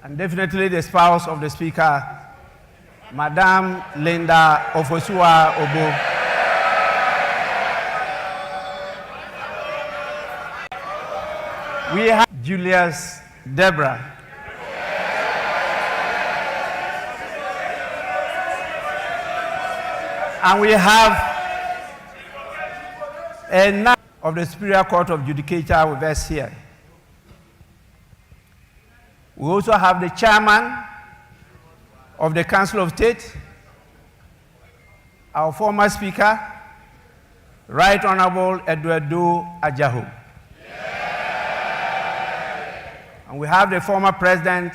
And definitely the spouse of the Speaker, Madam Linda Ofosua Obo. We have Julius Deborah. And we have a knight of the Superior Court of Judicature with us here. We also have the chairman of the Council of State, our former Speaker, Right Honorable Eduardo Ajahu. And we have the former President,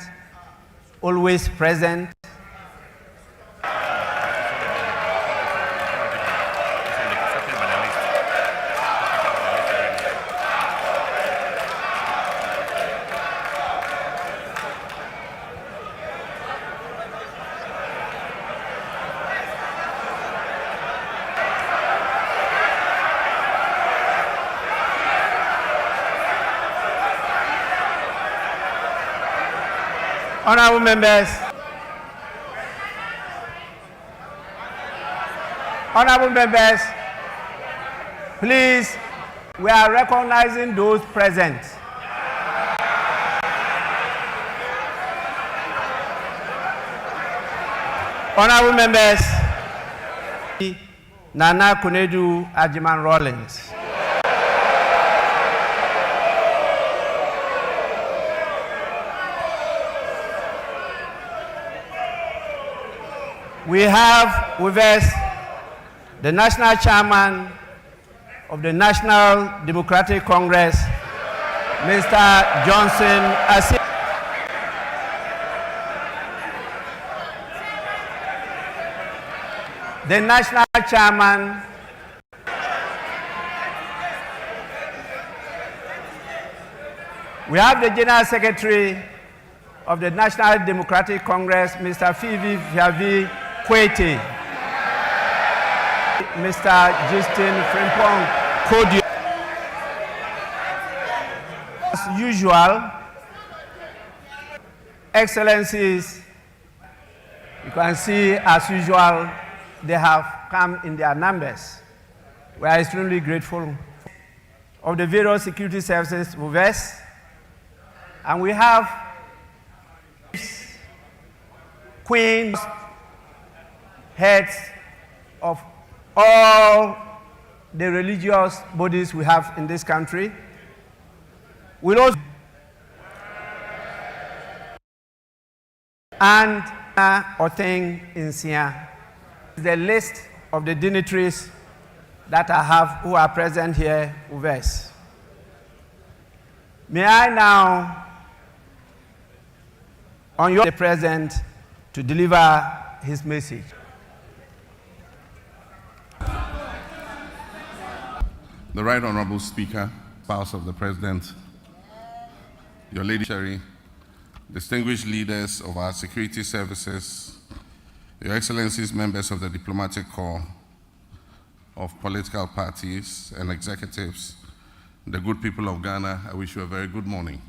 always present. Honorable members, please, we are recognizing those present. Honorable members, Nana Kunedu Ajiman Rawlings. We have with us the National Chairman of the National Democratic Congress, Mr. Johnson Assi. The National Chairman we have the General Secretary of the National Democratic Congress, Mr. Fivi Viavi Kwete, Mr. Justin Frimpong Kodio. As usual, Excellencies, you can see as usual, they have come in their numbers. We are extremely grateful of the various security services with us. And we have queens, heads of all the religious bodies we have in this country. We'll also and Oteng Insia. The list of the dignitaries that I have who are present here with us. May I now, on your present, to deliver his message. The Right Honorable Speaker, spouse of the President, Your Lady Sherry, distinguished leaders of our security services, Your Excellencies, members of the Diplomatic Corps, of political parties and executives, the good people of Ghana, I wish you a very good morning.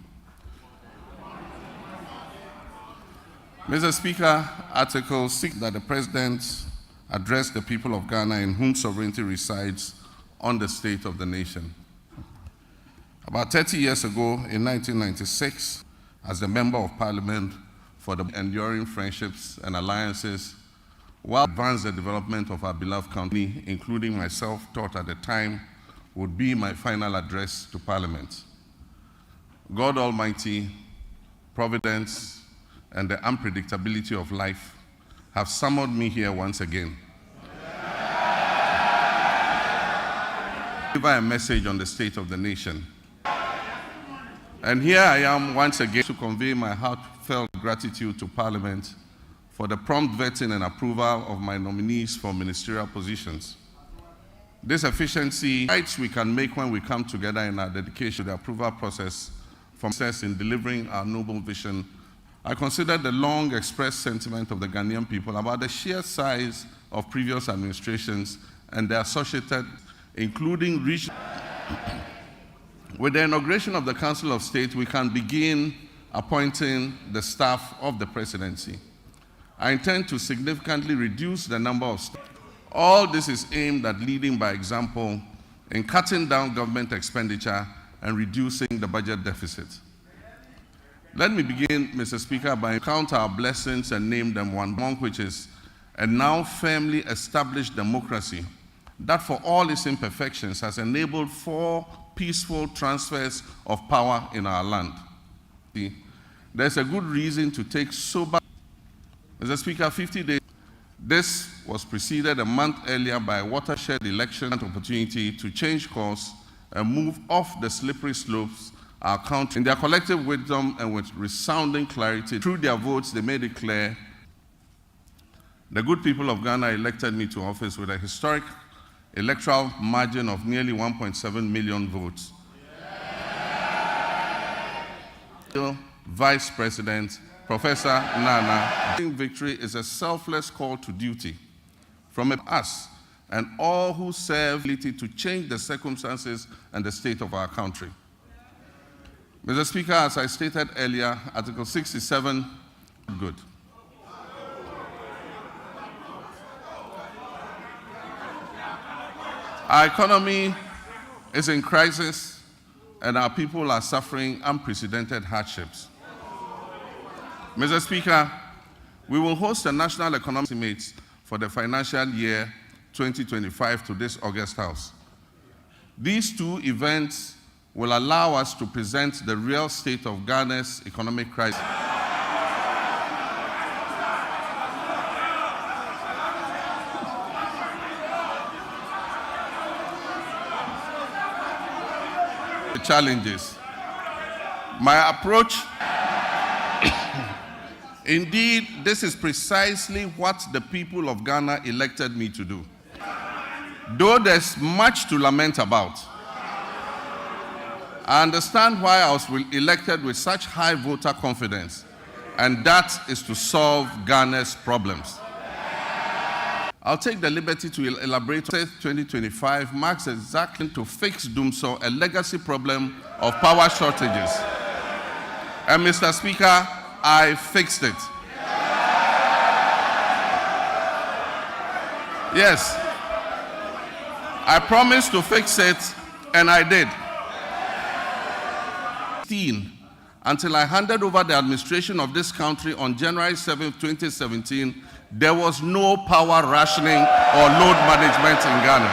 Mr. Speaker, Article 6 that the President address the people of Ghana in whom sovereignty resides on the state of the nation. About 30 years ago, in 1996, as the Member of Parliament for the enduring friendships and alliances, while advance the development of our beloved country, including myself, thought at the time would be my final address to Parliament. God Almighty, Providence, and the unpredictability of life have summoned me here once again. Deliver a message on the state of the nation. And here I am once again to convey my heartfelt gratitude to Parliament for the prompt vetting and approval of my nominees for ministerial positions. This efficiency rights we can make when we come together in our dedication to the approval process from success in delivering our noble vision. I consider the long expressed sentiment of the Ghanaian people about the sheer size of previous administrations and their associated, including regional. With the inauguration of the Council of State, we can begin appointing the staff of the presidency. I intend to significantly reduce the number of staff. All this is aimed at leading by example in cutting down government expenditure and reducing the budget deficit. Let me begin, Mr. Speaker, by count our blessings and name them one, among which is a now firmly established democracy that, for all its imperfections, has enabled 4 peaceful transfers of power in our land. There's a good reason to take sober. Mr. Speaker, 50 days. This was preceded a month earlier by a watershed election opportunity to change course and move off the slippery slopes our country. In their collective wisdom and with resounding clarity, through their votes, they made it clear the good people of Ghana elected me to office with a historic electoral margin of nearly 1.7 million votes. Vice President Professor Nana, victory is a selfless call to duty from us and all who serve to change the circumstances and the state of our country. Mr. Speaker, as I stated earlier, Article 67, good. Our economy is in crisis and our people are suffering unprecedented hardships. Mr. Speaker, we will host a national economic estimate for the financial year 2025 to this August House. These 2 events will allow us to present the real state of Ghana's economic crisis. The challenges. My approach. Indeed, this is precisely what the people of Ghana elected me to do. Though there's much to lament about, I understand why I was elected with such high voter confidence, and that is to solve Ghana's problems. I'll take the liberty to elaborate. 2025 marks exactly to fix Dumso, a legacy problem of power shortages. And Mr. Speaker, I fixed it. Yes, I promised to fix it, and I did. Until I handed over the administration of this country on January 7, 2017, there was no power rationing or load management in Ghana.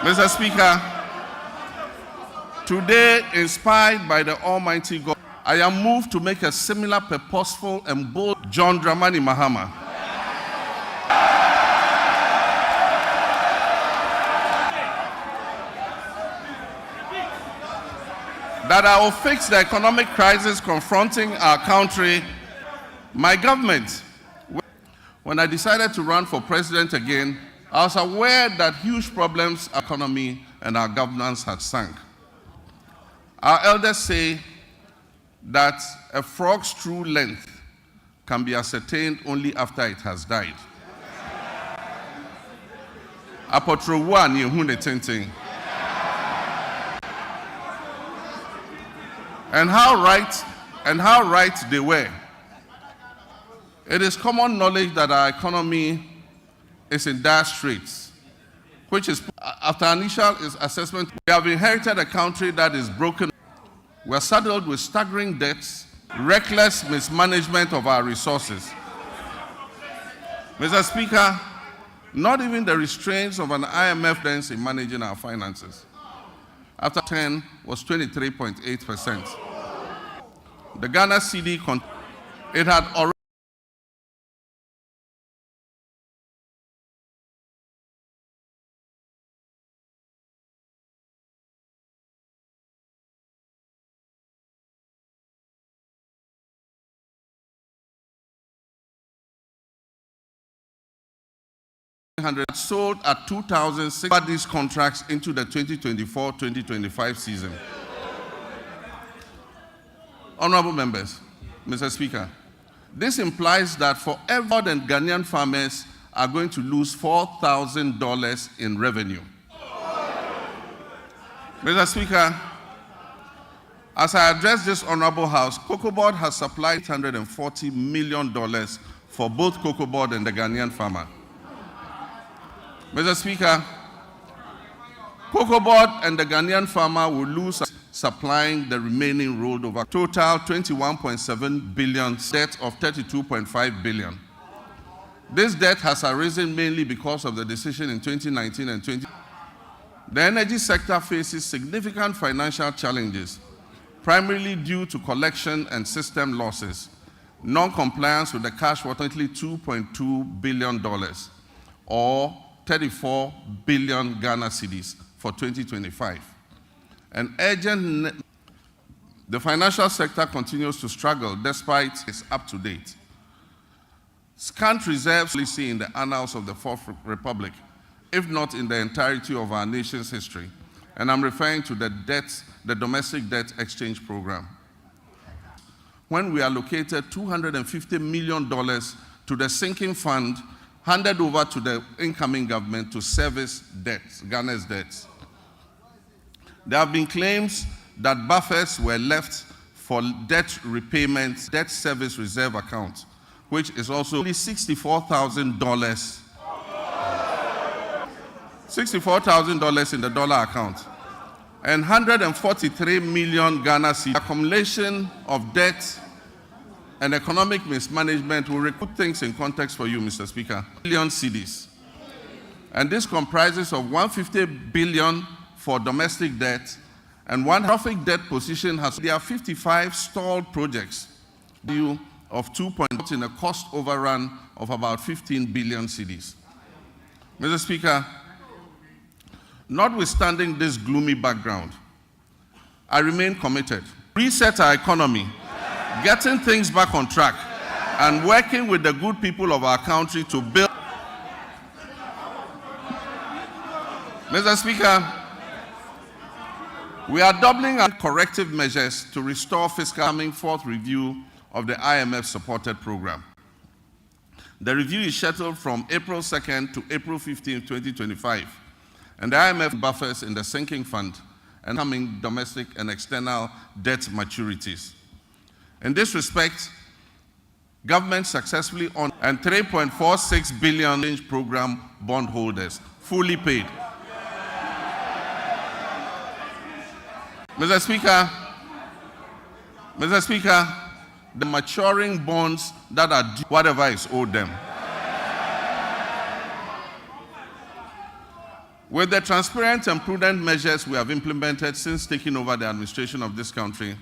Mr. Speaker, today, inspired by the Almighty God, I am moved to make a similar purposeful and bold John Dramani Mahama. That I will fix the economic crisis confronting our country. My government, when I decided to run for president again, I was aware that huge problems, our economy and our governance had sunk. Our elders say that a frog's true length can be ascertained only after it has died. Apotrowa ni ehun etintin. And how right they were. It is common knowledge that our economy is in dire straits, which is, after initial assessment, we have inherited a country that is broken. We are saddled with staggering debts, reckless mismanagement of our resources. Mr. Speaker, not even the restraints of an IMF lens in managing our finances. After 10 was 23.8%. The Ghana CD, it had already sold at 2,006 these contracts into the 2024-2025 season. Honorable members, Mr. Speaker, this implies that for every than Ghanaian farmers are going to lose $4,000 in revenue. Mr. Speaker, As I address this honorable house, Cocoa Board has supplied $840 million for both Cocoa Board and the Ghanaian farmer. Mr. Speaker, Cocoa Board and the Ghanaian farmer will lose supplying the remaining rolled over total 21.7 billion debt of 32.5 billion. This debt has arisen mainly because of the decision in 2019 and 2020. The energy sector faces significant financial challenges, primarily due to collection and system losses, non-compliance with the cash for $2.2 billion, or 34 billion Ghana cedis for 2025. An urgent, the financial sector continues to struggle despite its up-to-date. Scant reserves we see in the annals of the Fourth Republic, if not in the entirety of our nation's history. And I'm referring to the domestic debt exchange program. When we allocated $250 million to the sinking fund handed over to the incoming government to service debts, Ghana's debts. There have been claims that buffers were left for debt repayment, debt service reserve account, which is also only $64,000. $64,000 in the dollar account. And 143 million Ghana cedis. Accumulation of debt and economic mismanagement will put things in context for you, Mr. Speaker. Billion cedis. And this comprises of 150 billion for domestic debt, and one traffic debt position has, there are 55 stalled projects due of 2.0 in a cost overrun of about 15 billion cedis. Mr. Speaker, notwithstanding this gloomy background, I remain committed. Reset our economy, getting things back on track, and working with the good people of our country to build. Mr. Speaker, we are doubling our corrective measures to restore fiscal coming forth review of the IMF-supported program. The review is scheduled from April 2nd to April 15th, 2025, and the IMF buffers in the sinking fund and coming domestic and external debt maturities. In this respect, government successfully on and 3.46 billion program bondholders fully paid. Mr. Speaker, the maturing bonds that are due, whatever is owed them. With the transparent and prudent measures we have implemented since taking over the administration of this country,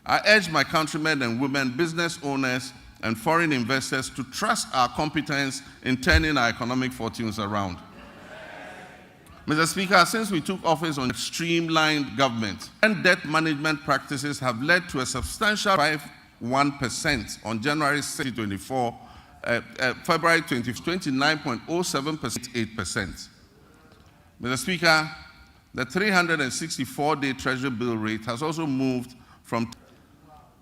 I urge my countrymen and women, business owners, and foreign investors to trust our competence in turning our economic fortunes around. Mr. Speaker, since we took office on streamlined government, and debt management practices have led to a substantial 5.1% on January 2024, February 29.07%, 8%. Mr. Speaker, the 364-day Treasury bill rate has also moved from.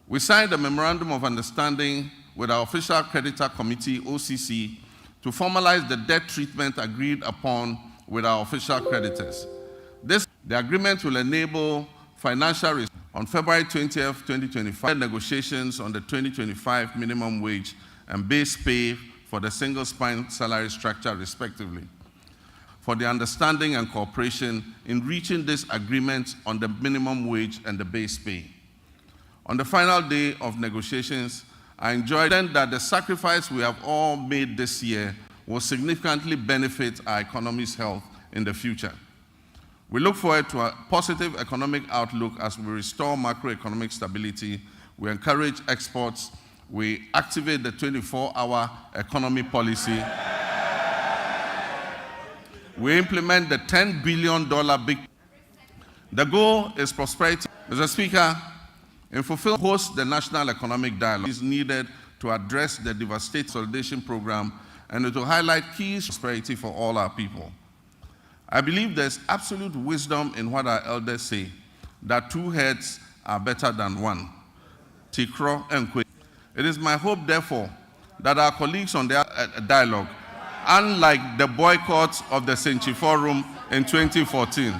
We signed a memorandum of understanding with our official creditor committee, OCC, to formalize the debt treatment agreed upon with our official creditors. The agreement will enable financial on February 20th, 2025, negotiations on the 2025 minimum wage and base pay for the single spine salary structure, respectively, for the understanding and cooperation in reaching this agreement on the minimum wage and the base pay. On the final day of negotiations, I enjoyed that the sacrifice we have all made this year will significantly benefit our economy's health in the future. We look forward to a positive economic outlook as we restore macroeconomic stability, we encourage exports, we activate the 24-hour economy policy, we implement the $10 billion big. The goal is prosperity. Mr. Speaker, in fulfilling the national economic dialogue is needed to address the devastating consolidation program and to highlight key prosperity for all our people. I believe there's absolute wisdom in what our elders say, that two heads are better than one. Tikro and Kwe. It is my hope, therefore, that our colleagues on the dialogue, unlike the boycott of the Senchi Forum in 2014,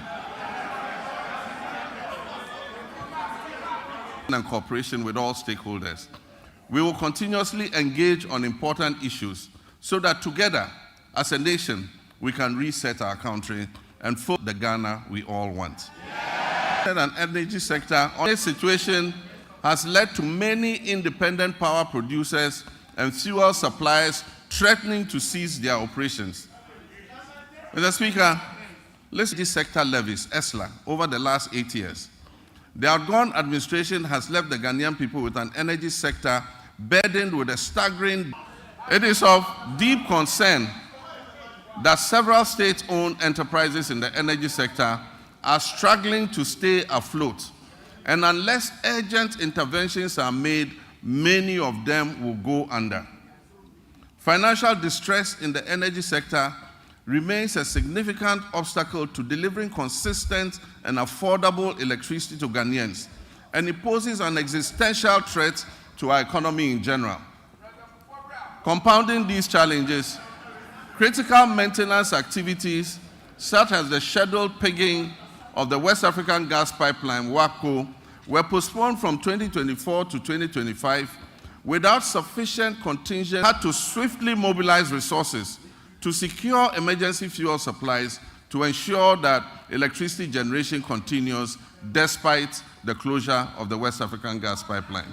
and cooperation with all stakeholders. We will continuously engage on important issues so that together, as a nation, we can reset our country and form the Ghana we all want. And energy sector, this situation has led to many independent power producers and fuel suppliers threatening to cease their operations. Mr. Speaker, listen to this sector levies, ESLA, over the last 8 years. The outgone administration has left the Ghanaian people with an energy sector burdened with a staggering. It is of deep concern that several state-owned enterprises in the energy sector are struggling to stay afloat. And unless urgent interventions are made, many of them will go under. Financial distress in the energy sector remains a significant obstacle to delivering consistent and affordable electricity to Ghanaians, and it poses an existential threat to our economy in general. Compounding these challenges, critical maintenance activities such as the scheduled pigging of the West African gas pipeline, WAPCO, were postponed from 2024 to 2025 without sufficient contingent. Had to swiftly mobilize resources to secure emergency fuel supplies to ensure that electricity generation continues despite the closure of the West African gas pipeline.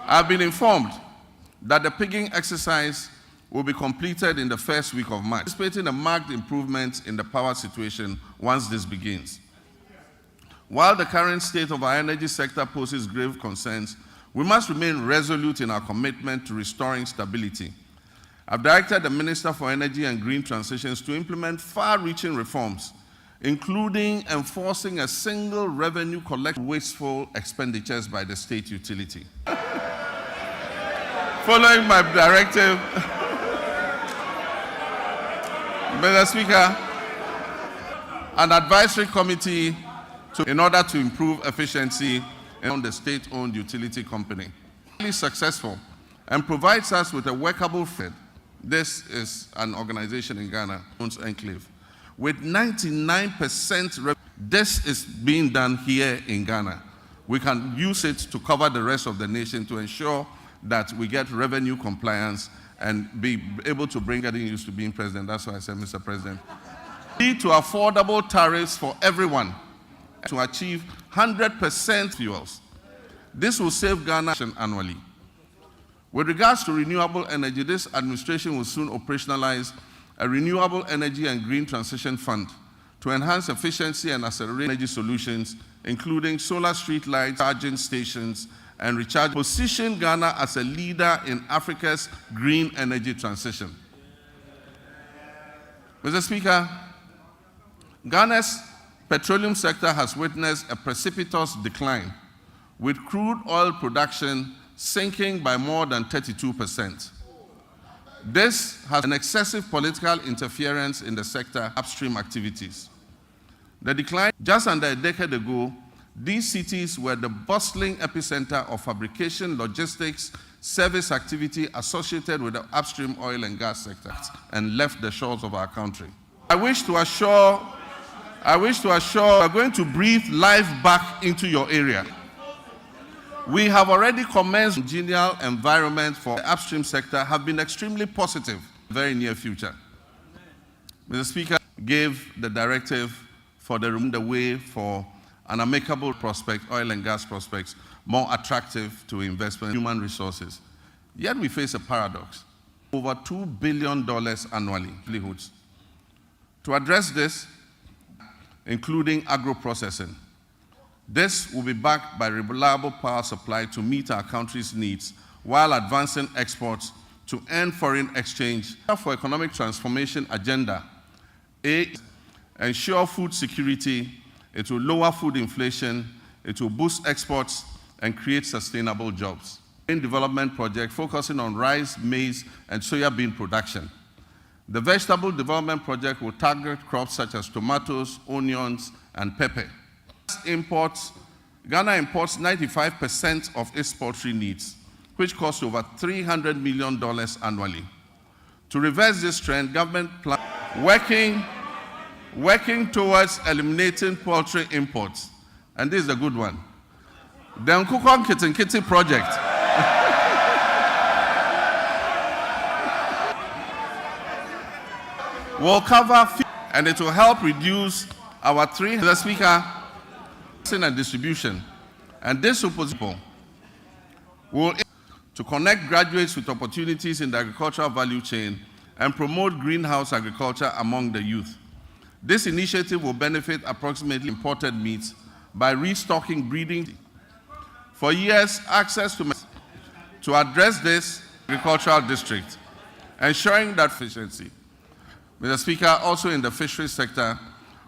I've been informed that the pigging exercise will be completed in the first week of March, anticipating a marked improvement in the power situation once this begins. While the current state of our energy sector poses grave concerns, we must remain resolute in our commitment to restoring stability. I've directed the Minister for Energy and Green Transitions to implement far-reaching reforms, including enforcing a single revenue collection wasteful expenditures by the state utility. Following my directive, Mr. Speaker, an advisory committee in order to improve efficiency on the state-owned utility company. Highly successful and provides us with a workable framework. This is an organization in Ghana, owns Enclave, with 99%. This is being done here in Ghana. We can use it to cover the rest of the nation to ensure that we get revenue compliance and be able to bring getting used to being president. That's why I said, Mr. President. Lead to affordable tariffs for everyone to achieve 100% fuels. This will save Ghana annually. With regards to renewable energy, this administration will soon operationalize a renewable energy and green transition fund to enhance efficiency and accelerate energy solutions, including solar street lights, charging stations, and recharge. Position Ghana as a leader in Africa's green energy transition. Mr. Speaker, Ghana's petroleum sector has witnessed a precipitous decline, with crude oil production sinking by more than 32%. This has an excessive political interference in the sector upstream activities. The decline, just under a decade ago, these cities were the bustling epicenter of fabrication, logistics, service activity associated with the upstream oil and gas sector and left the shores of our country. I wish to assure we're going to breathe life back into your area. We have already commenced the genial environment for the upstream sector have been extremely positive in the very near future. Mr. Speaker gave the directive for the way for an amicable prospect, oil and gas prospects, more attractive to investment in human resources. Yet we face a paradox. Over $2 billion annually, livelihoods. To address this, including agro-processing, this will be backed by reliable power supply to meet our country's needs while advancing exports to earn foreign exchange. For economic transformation agenda, ensure food security, it will lower food inflation, it will boost exports and create sustainable jobs. Development project focusing on rice, maize, and soya bean production. The vegetable development project will target crops such as tomatoes, onions, and pepper. Ghana imports 95% of its poultry needs, which costs over $300 million annually. To reverse this trend, government plans working towards eliminating poultry imports. And this is a good one. The Nkukon Kitinkiti project will cover, and it will help reduce our the speaker and distribution. And this will to connect graduates with opportunities in the agricultural value chain and promote greenhouse agriculture among the youth. This initiative will benefit approximately imported meats by restocking breeding. For years, access to address this agricultural district, ensuring that efficiency. Mr. Speaker, also in the fisheries sector,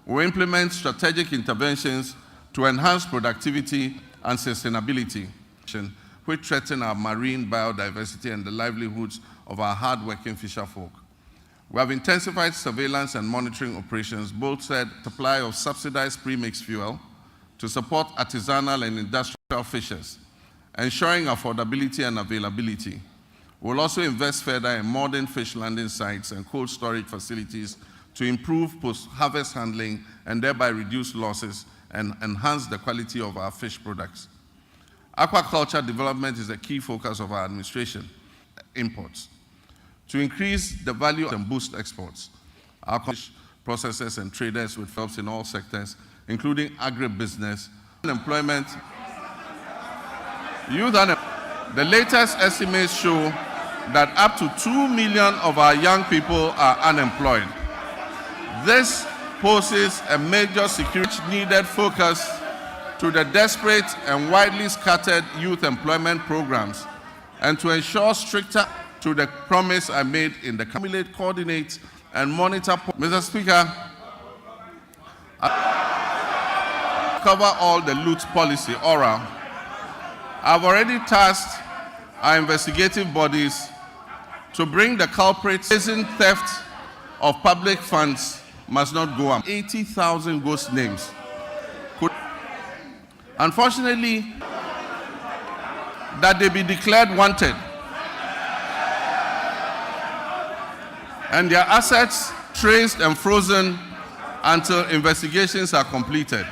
we implement strategic interventions to enhance productivity and sustainability, which threaten our marine biodiversity and the livelihoods of our hard-working fisher folk. We have intensified surveillance and monitoring operations, bolstered supply of subsidized premixed fuel to support artisanal and industrial fishers, ensuring affordability and availability. We'll also invest further in modern fish landing sites and cold storage facilities to improve post-harvest handling and thereby reduce losses and enhance the quality of our fish products. Aquaculture development is a key focus of our administration. Imports. To increase the value and boost exports, our processors and traders with helps in all sectors, including agribusiness, unemployment, youth unemployment. The latest estimates show that up to 2 million of our young people are unemployed. This poses a major security needed focus to the desperate and widely scattered youth employment programs and to ensure stricter to the promise I made in the accumulate, coordinate, and monitor. Mr. Speaker, I cover all the loot policy oral. I've already tasked our investigative bodies to bring the culprits. Theft of public funds must not go up. 80,000 ghost names. Unfortunately, that they be declared wanted and their assets traced and frozen until investigations are completed.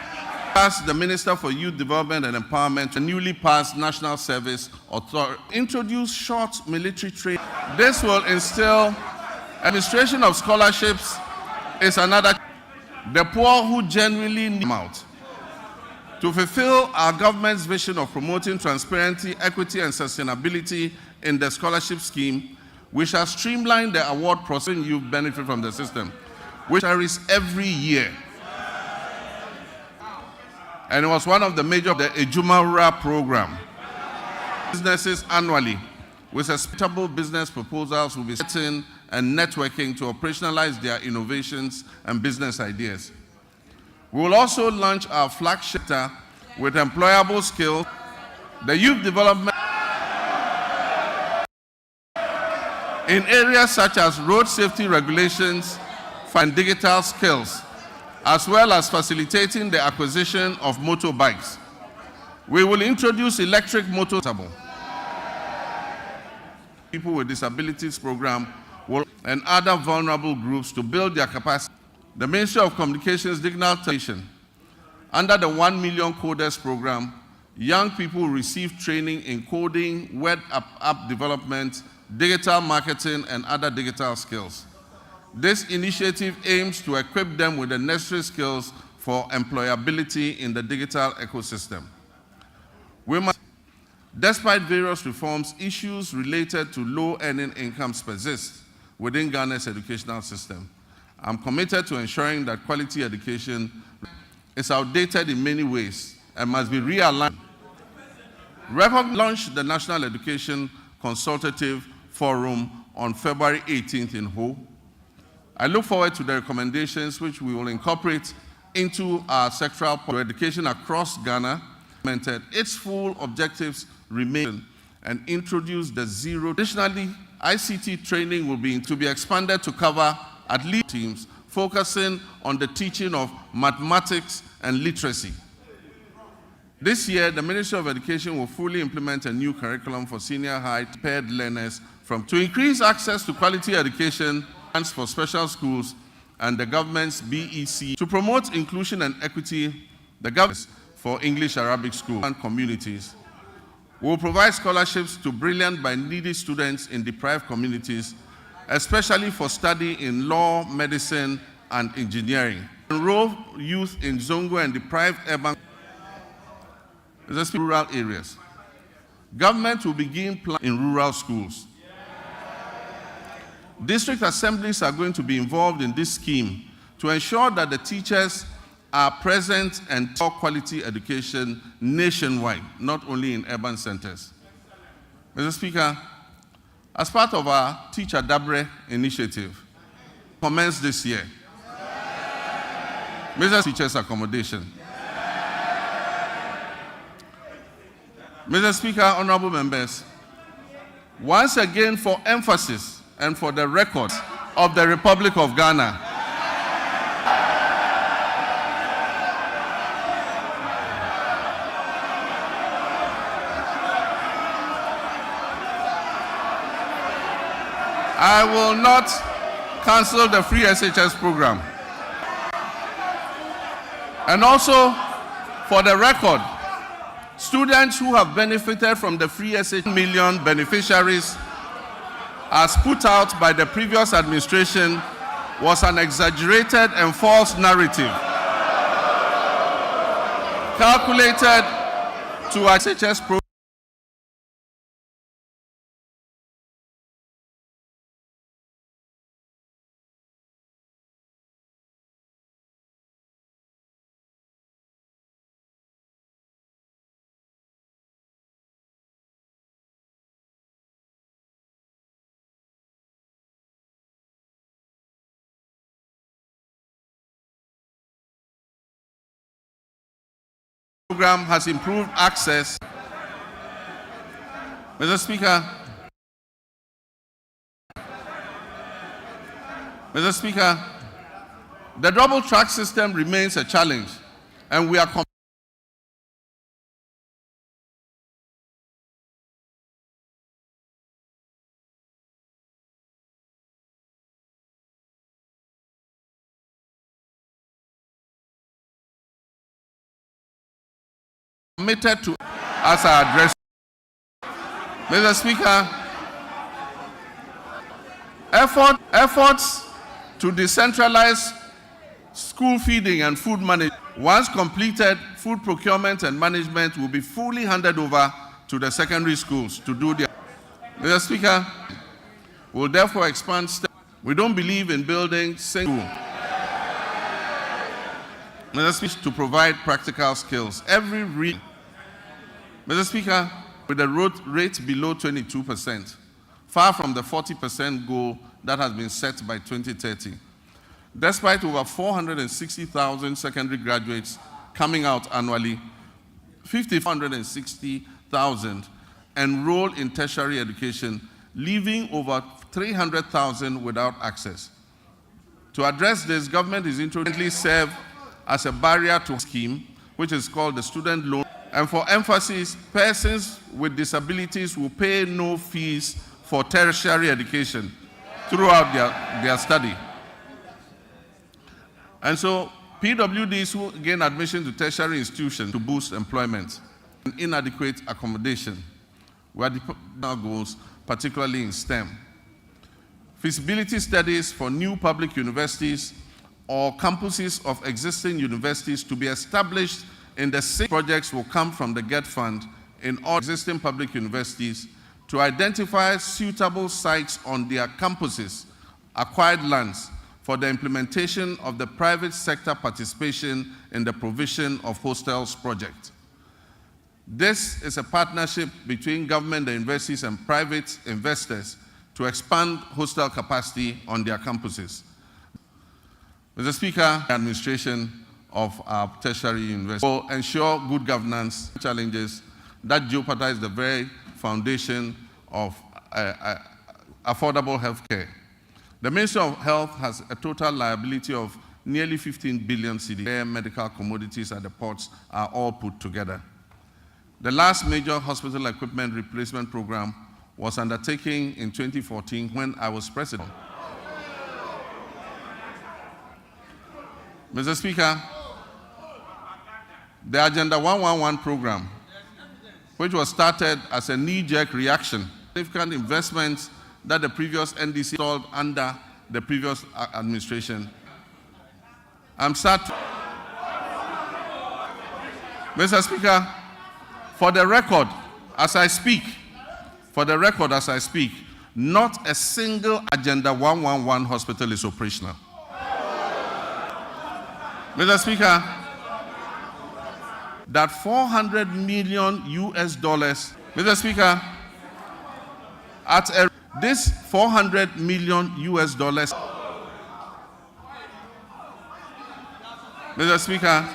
As the Minister for Youth Development and Empowerment, the newly passed National Service Authority introduced short military training. This will instill administration of scholarships is another. The poor who genuinely need them out. To fulfill our government's vision of promoting transparency, equity, and sustainability in the scholarship scheme, we shall streamline the award process and youth benefit from the system, which varies every year. And it was one of the major of the Ejumara program. Businesses annually with sustainable business proposals will be setting and networking to operationalize their innovations and business ideas. We will also launch our flagship with employable skills, the youth development in areas such as road safety regulations and digital skills, as well as facilitating the acquisition of motorbikes. We will introduce electric motorcycles. People with disabilities program and other vulnerable groups to build their capacity. The Ministry of Communications Digitalization. Under the 1 Million Coders program, young people receive training in coding, web app development, digital marketing, and other digital skills. This initiative aims to equip them with the necessary skills for employability in the digital ecosystem. Despite various reforms, issues related to low-earning incomes persist within Ghana's educational system. I'm committed to ensuring that quality education is outdated in many ways and must be realigned. Launched the National Education Consultative Forum on February 18th in Ho. I look forward to the recommendations which we will incorporate into our sectoral education across Ghana. Its full objectives remain and introduce the zero. Additionally, ICT training will be to be expanded to cover at least teams focusing on the teaching of mathematics and literacy. This year, the Ministry of Education will fully implement a new curriculum for senior high paired learners to increase access to quality education for special schools and the government's BEC. To promote inclusion and equity, the government for English Arabic school and communities. We will provide scholarships to brilliant but needy students in deprived communities, especially for study in law, medicine, and engineering. Enroll youth in Zongo and deprived urban rural areas. Government will begin planning in rural schools. District assemblies are going to be involved in this scheme to ensure that the teachers are present and top quality education nationwide, not only in urban centers. Mr. Speaker, as part of our Teacher Dabre initiative, commenced this year, Mr. Teachers Accommodation. Mr. Speaker, honorable members, once again for emphasis and for the record of the Republic of Ghana, I will not cancel the free SHS program. And also, for the record, students who have benefited from the free SHS million beneficiaries, as put out by the previous administration, was an exaggerated and false narrative calculated to SHS program. Program has improved access. Mr. Speaker, the double track system remains a challenge, and we are committed to, as I address. Mr. Speaker, efforts to decentralize school feeding and food management. Once completed, food procurement and management will be fully handed over to the secondary schools to do their. Mr. Speaker, we will therefore expand. We don't believe in building single. Mr. Speaker, to provide practical skills. Mr. Speaker, with the rate below 22%, far from the 40% goal that has been set by 2030. Despite over 460,000 secondary graduates coming out annually, 460,000 enroll in tertiary education, leaving over 300,000 without access. To address this, government is introducing serve as a barrier to scheme, which is called the student loan. And for emphasis, persons with disabilities will pay no fees for tertiary education throughout their study. And so PWDs who gain admission to tertiary institutions to boost employment and inadequate accommodation were the goals, particularly in STEM. Feasibility studies for new public universities or campuses of existing universities to be established in the same projects will come from the GET Fund in all existing public universities to identify suitable sites on their campuses, acquired lands, for the implementation of the private sector participation in the provision of hostels project. This is a partnership between government, the universities, and private investors to expand hostel capacity on their campuses. Mr. Speaker, the administration of our tertiary universities will ensure good governance challenges that jeopardize the very foundation of affordable health care. The Ministry of Health has a total liability of nearly 15 billion cedi, where medical commodities at the ports are all put together. The last major hospital equipment replacement program was undertaken in 2014 when I was president. Mr. Speaker, The Agenda 111 program, which was started as a knee-jerk reaction, significant investments that the previous NDC installed under the previous administration. I'm sad to... Mr. Speaker, for the record, as I speak, not a single Agenda 111 hospital is operational. Mr. Speaker, that $400 million US, Mr. Speaker, this $400 million US, Mr. Speaker,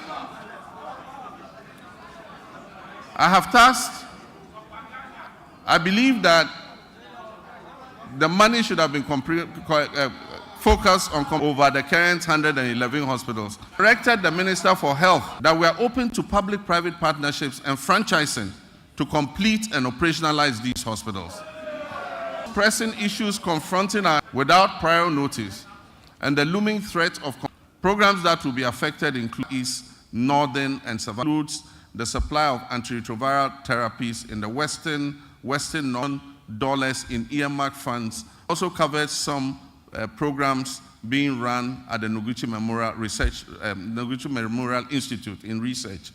I believe that the money should have been focused on over the current 111 hospitals. Directed the Minister for Health that we are open to public-private partnerships and franchising to complete and operationalize these hospitals. Pressing issues confronting us without prior notice and the looming threat of programs that will be affected include East, Northern, and Southern, includes the supply of antiretroviral therapies in the Western non-dollars in earmarked funds. Also covered some programs being run at the Noguchi Memorial Institute in research.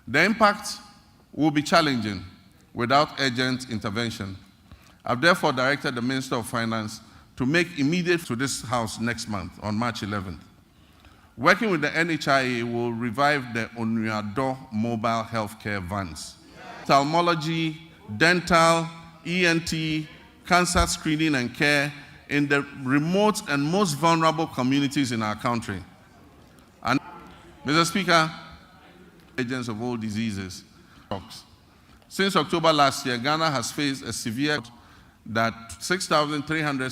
The impact will be challenging without urgent intervention. I've therefore directed the Minister of Finance to make immediate to this House next month on March 11th. Working with the NHIA will revive the Onuado mobile healthcare vans. Ophthalmology, dental, ENT, cancer screening and care in the remote and most vulnerable communities in our country. And, Mr. Speaker, agents of all diseases. Since October last year, Ghana has faced a severe that 6,300,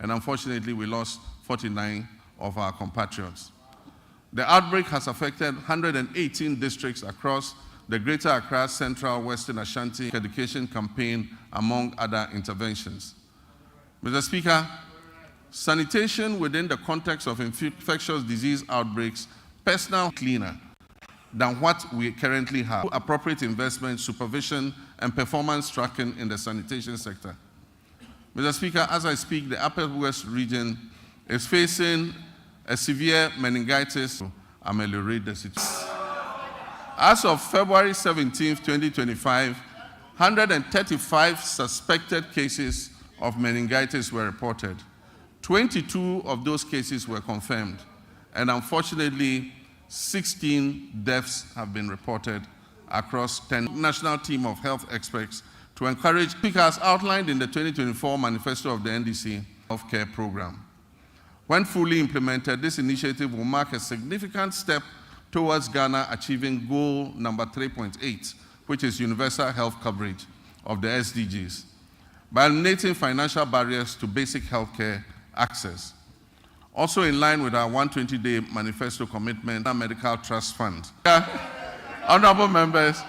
and unfortunately we lost 49 of our compatriots. The outbreak has affected 118 districts across the Greater Accra, Central, Western Ashanti education campaign, among other interventions. Mr. Speaker, sanitation within the context of infectious disease outbreaks, personal cleaner than what we currently have. Appropriate investment, supervision, and performance tracking in the sanitation sector. Mr. Speaker, as I speak, the Upper West region is facing a severe meningitis to ameliorate the situation. As of February 17, 2025, 135 suspected cases of meningitis were reported. 22 of those cases were confirmed, and unfortunately, 16 deaths have been reported across 10 national team of health experts to encourage speakers outlined in the 2024 manifesto of the NDC healthcare program. When fully implemented, this initiative will mark a significant step towards Ghana achieving goal number 3.8, which is universal health coverage of the SDGs, by eliminating financial barriers to basic healthcare access. Also in line with our 120-day manifesto commitment, our Medical Trust Fund. Honorable members,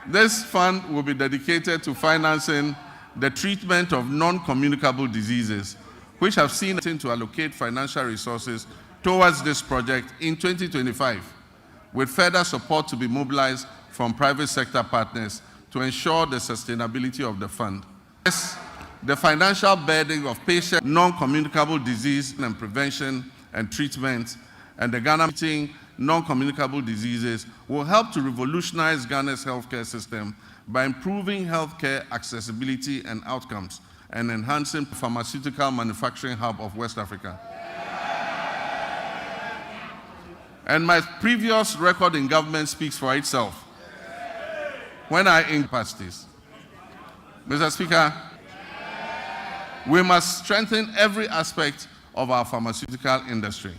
this fund will be dedicated to financing the treatment of non-communicable diseases, which have seen to allocate financial resources towards this project in 2025, with further support to be mobilized from private sector partners to ensure the sustainability of the fund. Yes, the financial burden of patient non-communicable disease and prevention and treatment, and the Ghana meeting non-communicable diseases will help to revolutionize Ghana's healthcare system by improving healthcare accessibility and outcomes and enhancing the pharmaceutical manufacturing hub of West Africa. And my previous record in government speaks for itself. When I capacities. Mr. Speaker, we must strengthen every aspect of our pharmaceutical industry.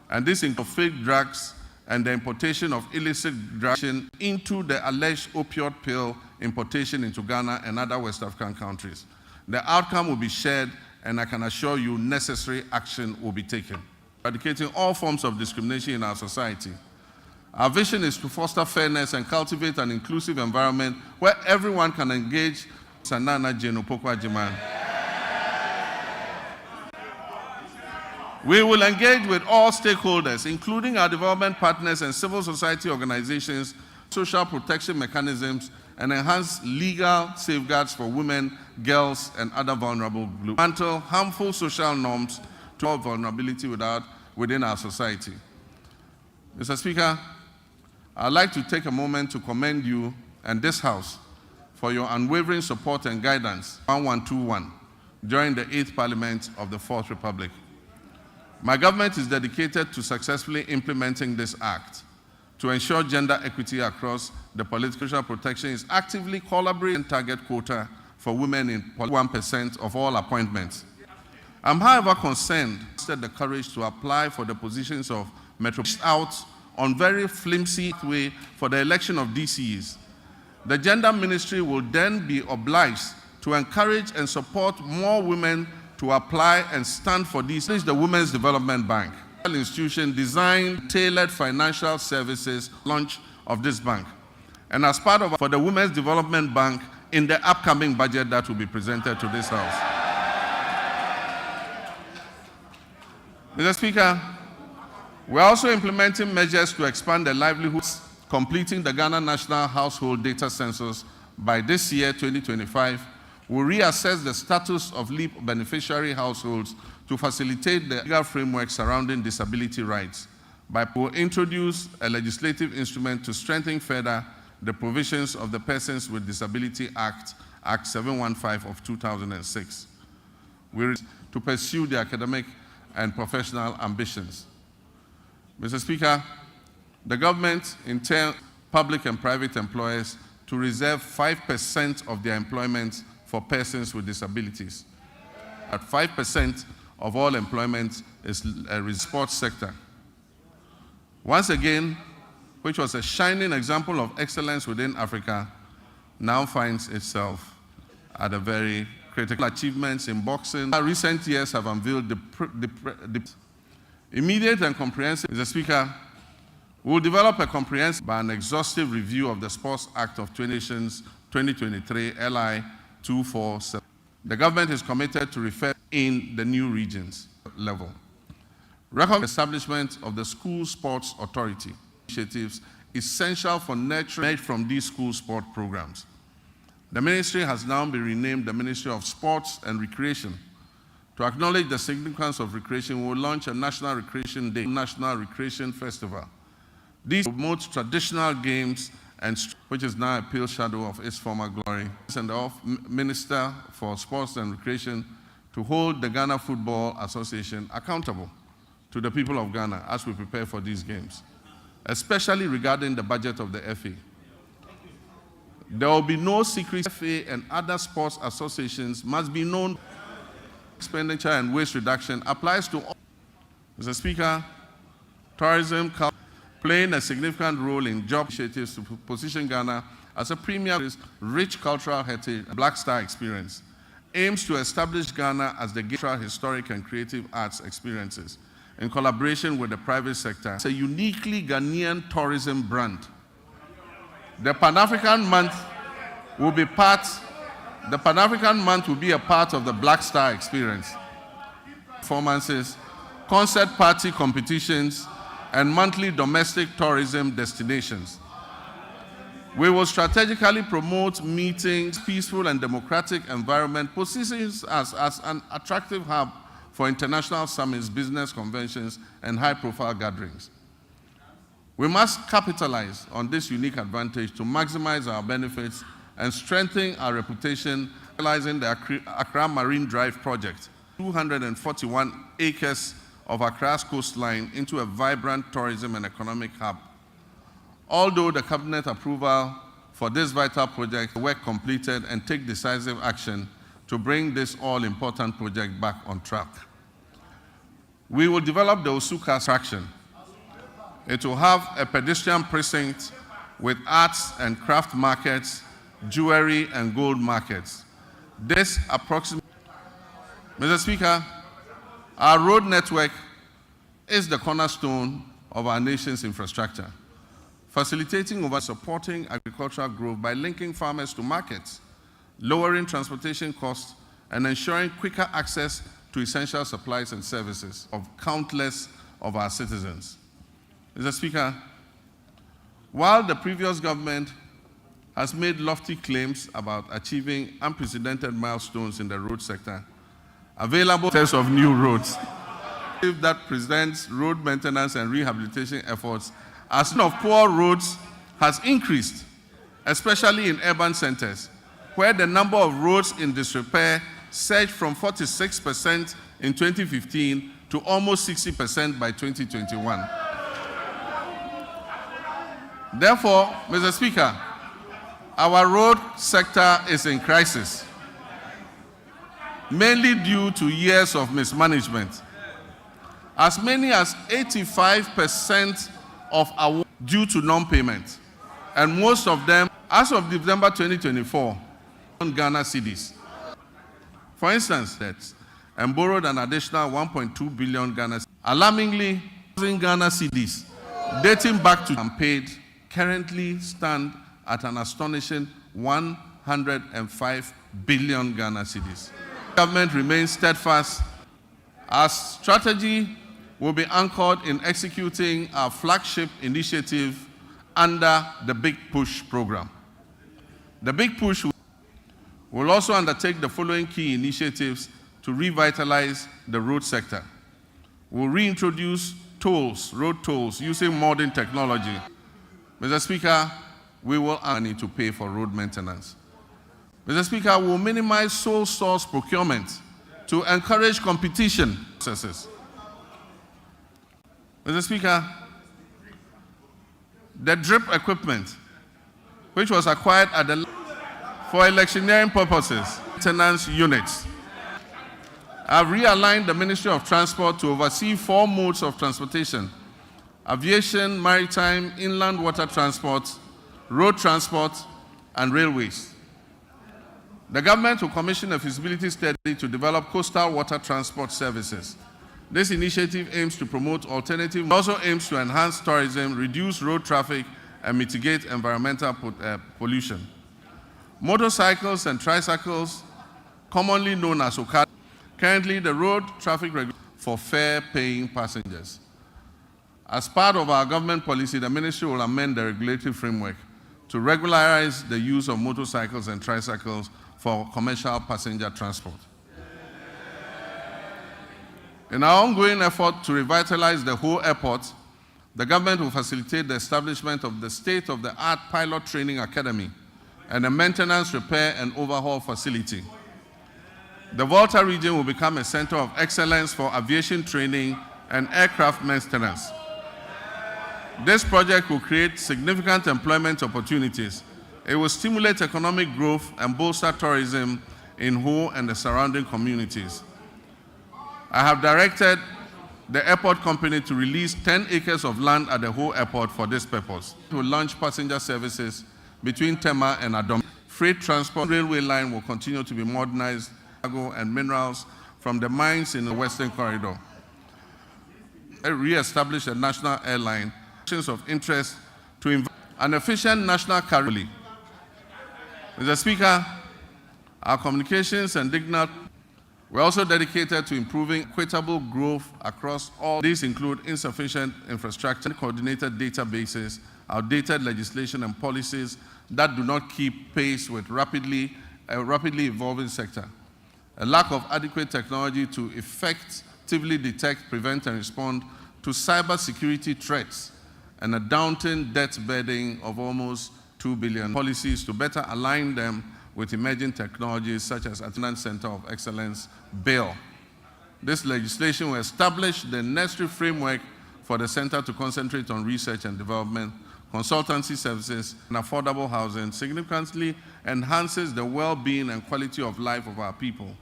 And this includes fake drugs and the importation of illicit drugs into the alleged opioid pill importation into Ghana and other West African countries. The outcome will be shared, and I can assure you necessary action will be taken. Eradicating all forms of discrimination in our society. Our vision is to foster fairness and cultivate an inclusive environment where everyone can engage. Sanana Jenopokwa Jiman. We will engage with all stakeholders, including our development partners and civil society organizations, social protection mechanisms, and enhance legal safeguards for women, girls, and other vulnerable groups. Dismantle harmful social norms to all vulnerability within our society. Mr. Speaker, I'd like to take a moment to commend you and this House for your unwavering support and guidance 1121 during the 8th Parliament of the 4th Republic. My government is dedicated to successfully implementing this act. To ensure gender equity across the political protection is actively collaborating target quota for women in 1% of all appointments. I'm, however, concerned that the courage to apply for the positions of out on very flimsy way for the election of DCEs. The Gender Ministry will then be obliged to encourage and support more women to apply and stand for these. This is the Women's Development Bank, an institution designed tailored financial services launch of this bank. And as part of for the Women's Development Bank in the upcoming budget that will be presented to this House. Mr. Speaker, we are also implementing measures to expand the livelihoods, completing the Ghana National Household Data Census by this year, 2025. We'll reassess the status of LEAP beneficiary households to facilitate the legal framework surrounding disability rights. We'll introduce a legislative instrument to strengthen further the provisions of the Persons with Disability Act, Act 715 of 2006. We're to pursue the academic and professional ambitions. Mr. Speaker, the government intends public and private employers to reserve 5% of their employment for persons with disabilities. At 5% of all employment is a sports sector. Once again, which was a shining example of excellence within Africa, now finds itself at a very critical achievements in boxing. Our recent years have unveiled the immediate and comprehensive. Mr. Speaker, we will develop a comprehensive and exhaustive review of the Sports Act of 2023, LI 247. The government is committed to refer in the new regions level. Recognize establishment of the School Sports Authority initiatives essential for nurturing from these school sport programs. The ministry has now been renamed the Ministry of Sports and Recreation. To acknowledge the significance of recreation, we will launch a National Recreation Day, National Recreation Festival. These promote traditional games, and which is now a pale shadow of its former glory. And the Minister for Sports and Recreation to hold the Ghana Football Association accountable to the people of Ghana as we prepare for these games, especially regarding the budget of the FA. There will be no secret. FA and other sports associations must be known. Expenditure and waste reduction applies to all. Mr. Speaker, tourism playing a significant role in job initiatives to position Ghana as a premier rich cultural heritage. Black Star Experience aims to establish Ghana as the gateway historic and creative arts experiences in collaboration with the private sector. It's a uniquely Ghanaian tourism brand. The Pan-African Month will be a part of the Black Star Experience. Performances, concert party competitions, and monthly domestic tourism destinations. We will strategically promote meetings, peaceful and democratic environment, positions us as an attractive hub for international summits, business conventions, and high-profile gatherings. We must capitalize on this unique advantage to maximize our benefits and strengthen our reputation, realizing the Accra Marine Drive project, 241 acres of Accra's coastline into a vibrant tourism and economic hub. Although the cabinet approval for this vital project, work completed and take decisive action to bring this all-important project back on track. We will develop the Osuka attraction. It will have a pedestrian precinct with arts and craft markets, jewelry and gold markets. This approximately, Mr. Speaker, our road network is the cornerstone of our nation's infrastructure, facilitating over supporting agricultural growth by linking farmers to markets, lowering transportation costs, and ensuring quicker access to essential supplies and services of countless of our citizens. Mr. Speaker, while the previous government has made lofty claims about achieving unprecedented milestones in the road sector, available sets of new roads that presents road maintenance and rehabilitation efforts as of poor roads has increased, especially in urban centers, where the number of roads in disrepair surged from 46% in 2015 to almost 60% by 2021. Therefore, Mr. Speaker, our road sector is in crisis, mainly due to years of mismanagement. As many as 85% of our due to non-payment, and most of them, as of December 2024, Ghana cedis. For instance, and borrowed an additional 1.2 billion Ghana cedis. Alarmingly, Ghana cedis dating back to unpaid currently stand at an astonishing 105 billion Ghana cedis. The government remains steadfast. Our strategy will be anchored in executing our flagship initiative under the Big Push program. The Big Push will also undertake the following key initiatives to revitalize the road sector. We'll reintroduce tolls, road tolls, using modern technology. Mr. Speaker, we will earn money to pay for road maintenance. Mr. Speaker, we'll minimize sole source procurement to encourage competition processes. Mr. Speaker, the drip equipment, which was acquired at the for electioneering purposes, maintenance units. I've realigned the Ministry of Transport to oversee 4 modes of transportation: aviation, maritime, inland water transport, road transport, and railways. The government will commission a feasibility study to develop coastal water transport services. This initiative aims to promote alternative, also aims to enhance tourism, reduce road traffic, and mitigate environmental pollution. Motorcycles and tricycles, commonly known as Okada, currently the road traffic regulation for fare-paying passengers. As part of our government policy, the ministry will amend the regulatory framework to regularize the use of motorcycles and tricycles for commercial passenger transport. In our ongoing effort to revitalize the whole airport, the government will facilitate the establishment of the state-of-the-art pilot training academy and a maintenance, repair, and overhaul facility. The Volta region will become a center of excellence for aviation training and aircraft maintenance. This project will create significant employment opportunities. It will stimulate economic growth and bolster tourism in Ho and the surrounding communities. I have directed the airport company to release 10 acres of land at the Ho airport for this purpose. It will launch passenger services between Tema and Adom. Freight transport railway line will continue to be modernized, cargo and minerals from the mines in the Western Corridor. Re-establish a national airline of interest to invest an efficient national carrier. Mr. Speaker, our communications and digital, we're also dedicated to improving equitable growth across all. These include insufficient infrastructure, coordinated databases, outdated legislation and policies that do not keep pace with a rapidly evolving sector, a lack of adequate technology to effectively detect, prevent, and respond to cybersecurity threats, and a daunting debt burden of almost 2 billion. Policies to better align them with emerging technologies such as Attendance Center of Excellence Bill. This legislation will establish the necessary framework for the center to concentrate on research and development, consultancy services, and affordable housing, significantly enhances the well-being and quality of life of our people.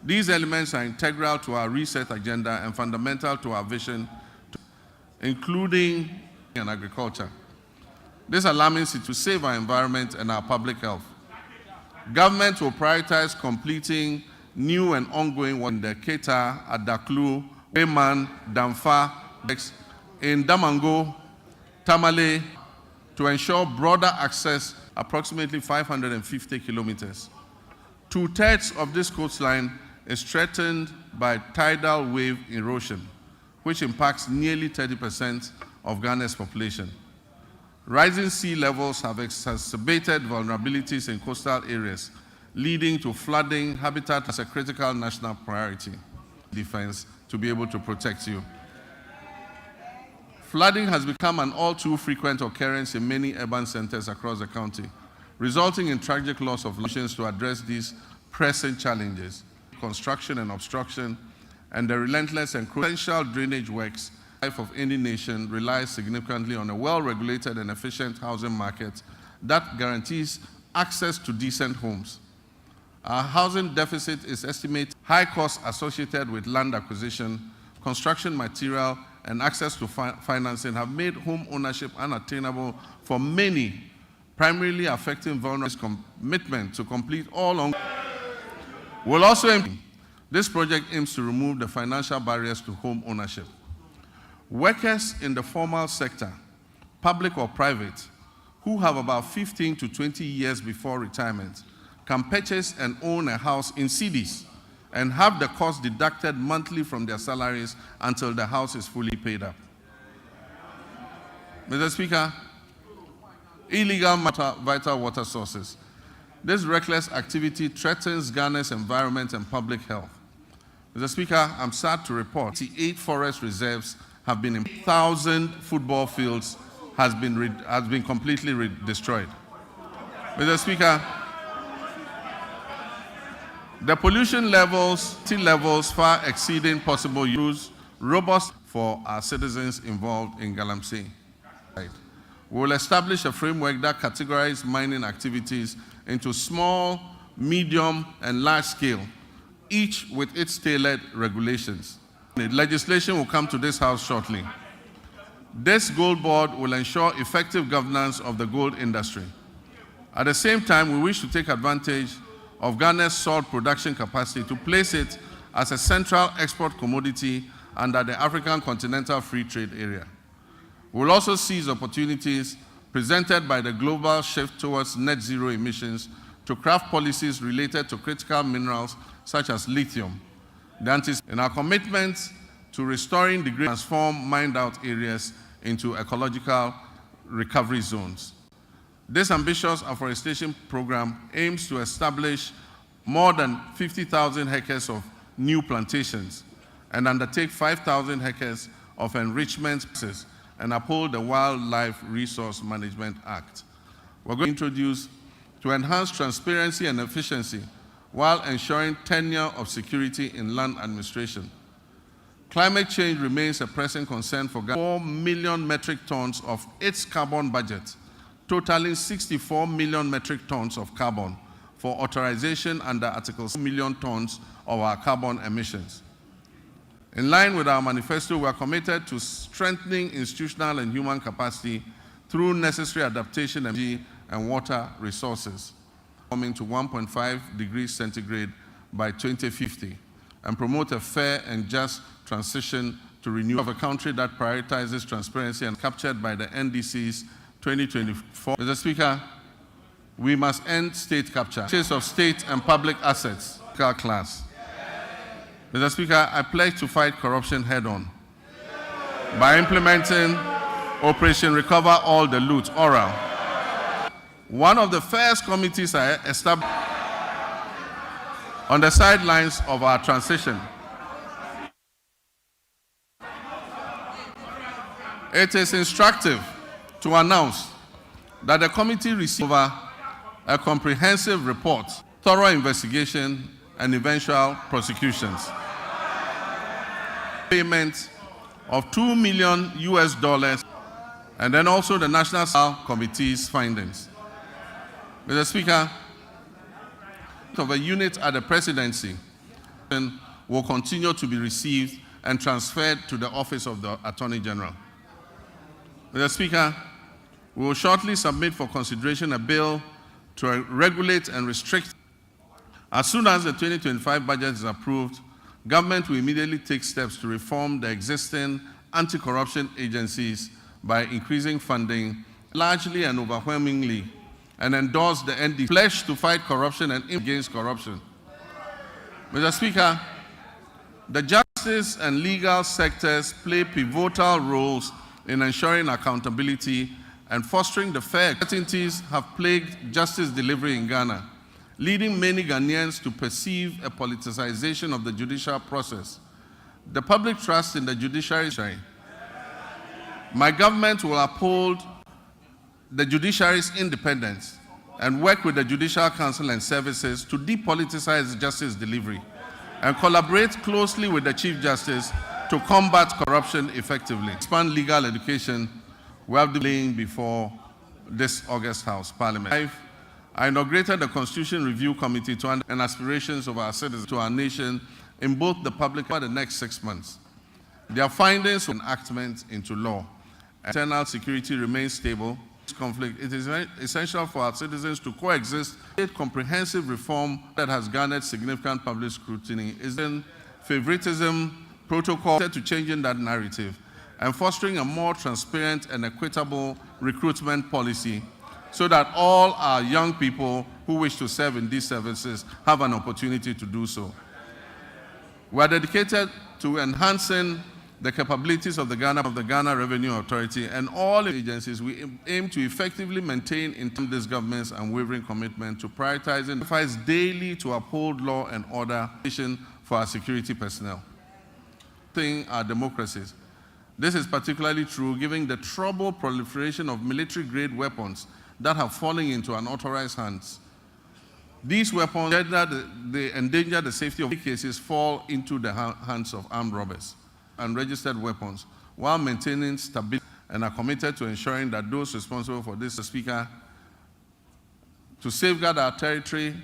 These elements are integral to our research agenda and fundamental to our vision, including in agriculture. This allows us to save our environment and our public health. Government will prioritize completing new and ongoing work in the Keta, Adaklu, Wayman, Damfa, in Damango, Tamale, to ensure broader access, approximately 550 kilometers. 2/3 of this coastline is threatened by tidal wave erosion, which impacts nearly 30% of Ghana's population. Rising sea levels have exacerbated vulnerabilities in coastal areas, leading to flooding. Habitat as a critical national priority. Defense to be able to protect you. Flooding has become an all too frequent occurrence in many urban centers across the county, resulting in tragic loss of lives. To address these pressing challenges, construction and obstruction, and the relentless and crucial drainage works, the life of any nation relies significantly on a well-regulated and efficient housing market that guarantees access to decent homes. Our housing deficit is estimated. High costs associated with land acquisition, construction material, and access to financing have made home ownership unattainable for many, primarily affecting vulnerable. Commitment to complete all will also. This project aims to remove the financial barriers to home ownership. Workers in the formal sector, public or private, who have about 15 to 20 years before retirement, can purchase and own a house in cedis and have the cost deducted monthly from their salaries until the house is fully paid up. Mr. Speaker, illegal vital water sources. This reckless activity threatens Ghana's environment and public health. Mr. Speaker, I'm sad to report 8 forest reserves have been 1,000 football fields has been completely destroyed. Mr. Speaker, the pollution levels far exceeding possible use, robust for our citizens involved in Galamsey. We will establish a framework that categorizes mining activities into small, medium, and large scale, each with its tailored regulations. The legislation will come to this House shortly. This gold board will ensure effective governance of the gold industry. At the same time, we wish to take advantage of Ghana's salt production capacity to place it as a central export commodity under the African Continental Free Trade Area. We will also seize opportunities presented by the global shift towards net zero emissions to craft policies related to critical minerals such as lithium. In our commitment to restoring the transform mined out areas into ecological recovery zones. This ambitious afforestation program aims to establish more than 50,000 hectares of new plantations and undertake 5,000 hectares of enrichment and uphold the Wildlife Resource Management Act. We're going to introduce to enhance transparency and efficiency while ensuring tenure of security in land administration. Climate change remains a pressing concern for Ghana. 4 million metric tons of its carbon budget, totaling 64 million metric tons of carbon for authorization under Article 6 million tons of our carbon emissions. In line with our manifesto, we are committed to strengthening institutional and human capacity through necessary adaptation of energy and water resources, coming to 1.5 degrees centigrade by 2050, and promote a fair and just transition to renewable of a country that prioritizes transparency and captured by the NDC's 2024. Mr. Speaker, we must end state capture of state and public assets, class. Mr. Speaker, I pledge to fight corruption head-on by implementing Operation Recover All the Loot, oral. One of the first committees I established on the sidelines of our transition. It is instructive to announce that the committee received over a comprehensive report, thorough investigation, and eventual prosecutions. Payment of $2 million US, and then also the National Committee's findings. Mr. Speaker, of a unit at the presidency will continue to be received and transferred to the office of the Attorney General. Mr. Speaker, we will shortly submit for consideration a bill to regulate and restrict. As soon as the 2025 budget is approved, government will immediately take steps to reform the existing anti-corruption agencies by increasing funding largely and overwhelmingly, and endorse the NDC pledge to fight corruption and against corruption. Mr. Speaker, the justice and legal sectors play pivotal roles in ensuring accountability and fostering the fair. Uncertainties have plagued justice delivery in Ghana, leading many Ghanaians to perceive a politicization of the judicial process. The public trust in the judiciary. My government will uphold the judiciary's independence and work with the Judicial Council and services to depoliticize justice delivery and collaborate closely with the Chief Justice to combat corruption effectively. Expand legal education. We have the laying before this August House Parliament. I inaugurated the Constitution Review Committee to understand and aspirations of our citizens to our nation in both the public and the next 6 months. Their findings on enactment into law. Internal security remains stable. Conflict, it is essential for our citizens to coexist. A comprehensive reform that has garnered significant public scrutiny is in favoritism protocol to changing that narrative and fostering a more transparent and equitable recruitment policy so that all our young people who wish to serve in these services have an opportunity to do so. We are dedicated to enhancing the capabilities of the Ghana Revenue Authority and all agencies. We aim to effectively maintain in this government's unwavering commitment to prioritizing efforts daily to uphold law and order for our security personnel. Our democracies. This is particularly true given the troubled proliferation of military-grade weapons that have fallen into unauthorized hands. These weapons they endanger the safety of cases fall into the hands of armed robbers and registered weapons while maintaining stability, and are committed to ensuring that those responsible for this, Speaker, to safeguard our territory,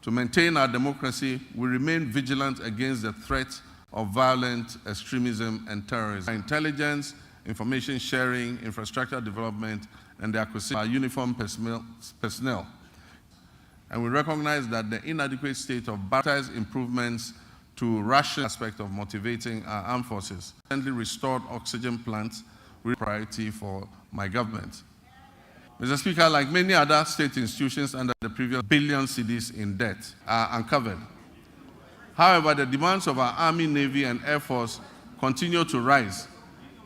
to maintain our democracy, we remain vigilant against the threat of violent extremism and terrorism. Our intelligence, information sharing, infrastructure development, and the acquisition of our uniformed personnel. And we recognize that the inadequate state of baptized improvements to ration aspect of motivating our armed forces. Recently restored oxygen plants with priority for my government. Mr. Speaker, like many other state institutions under the previous billion cedis in debt are uncovered. However, the demands of our Army, Navy, and Air Force continue to rise,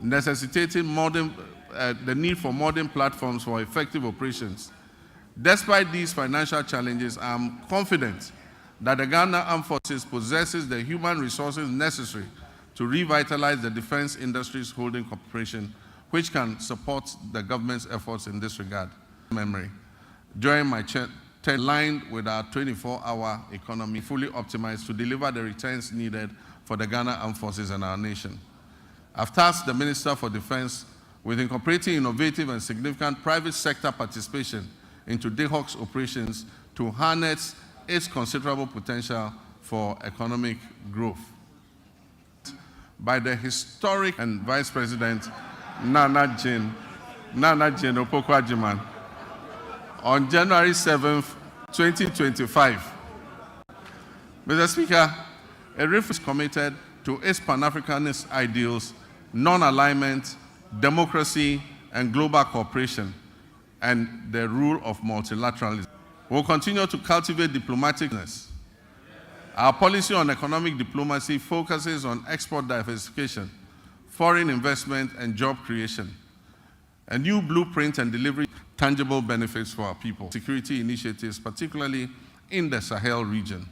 necessitating the need for modern platforms for effective operations. Despite these financial challenges, I am confident that the Ghana Armed Forces possesses the human resources necessary to revitalize the defense industry's holding corporation, which can support the government's efforts in this regard. During my tenure, aligned with our 24-hour economy, fully optimized to deliver the returns needed for the Ghana Armed Forces and our nation. I've tasked the Minister for Defense with incorporating innovative and significant private sector participation into DHOC's operations to harness its considerable potential for economic growth. By the historic and Vice President Nana Jane Opoku-Agyeman on January 7th, 2025. Mr. Speaker, ERIF is committed to its Pan-Africanist ideals, non-alignment, democracy, and global cooperation, and the rule of multilateralism. We'll continue to cultivate diplomaticness. Our policy on economic diplomacy focuses on export diversification, foreign investment, and job creation. A new blueprint and delivery tangible benefits for our people. Security initiatives, particularly in the Sahel region.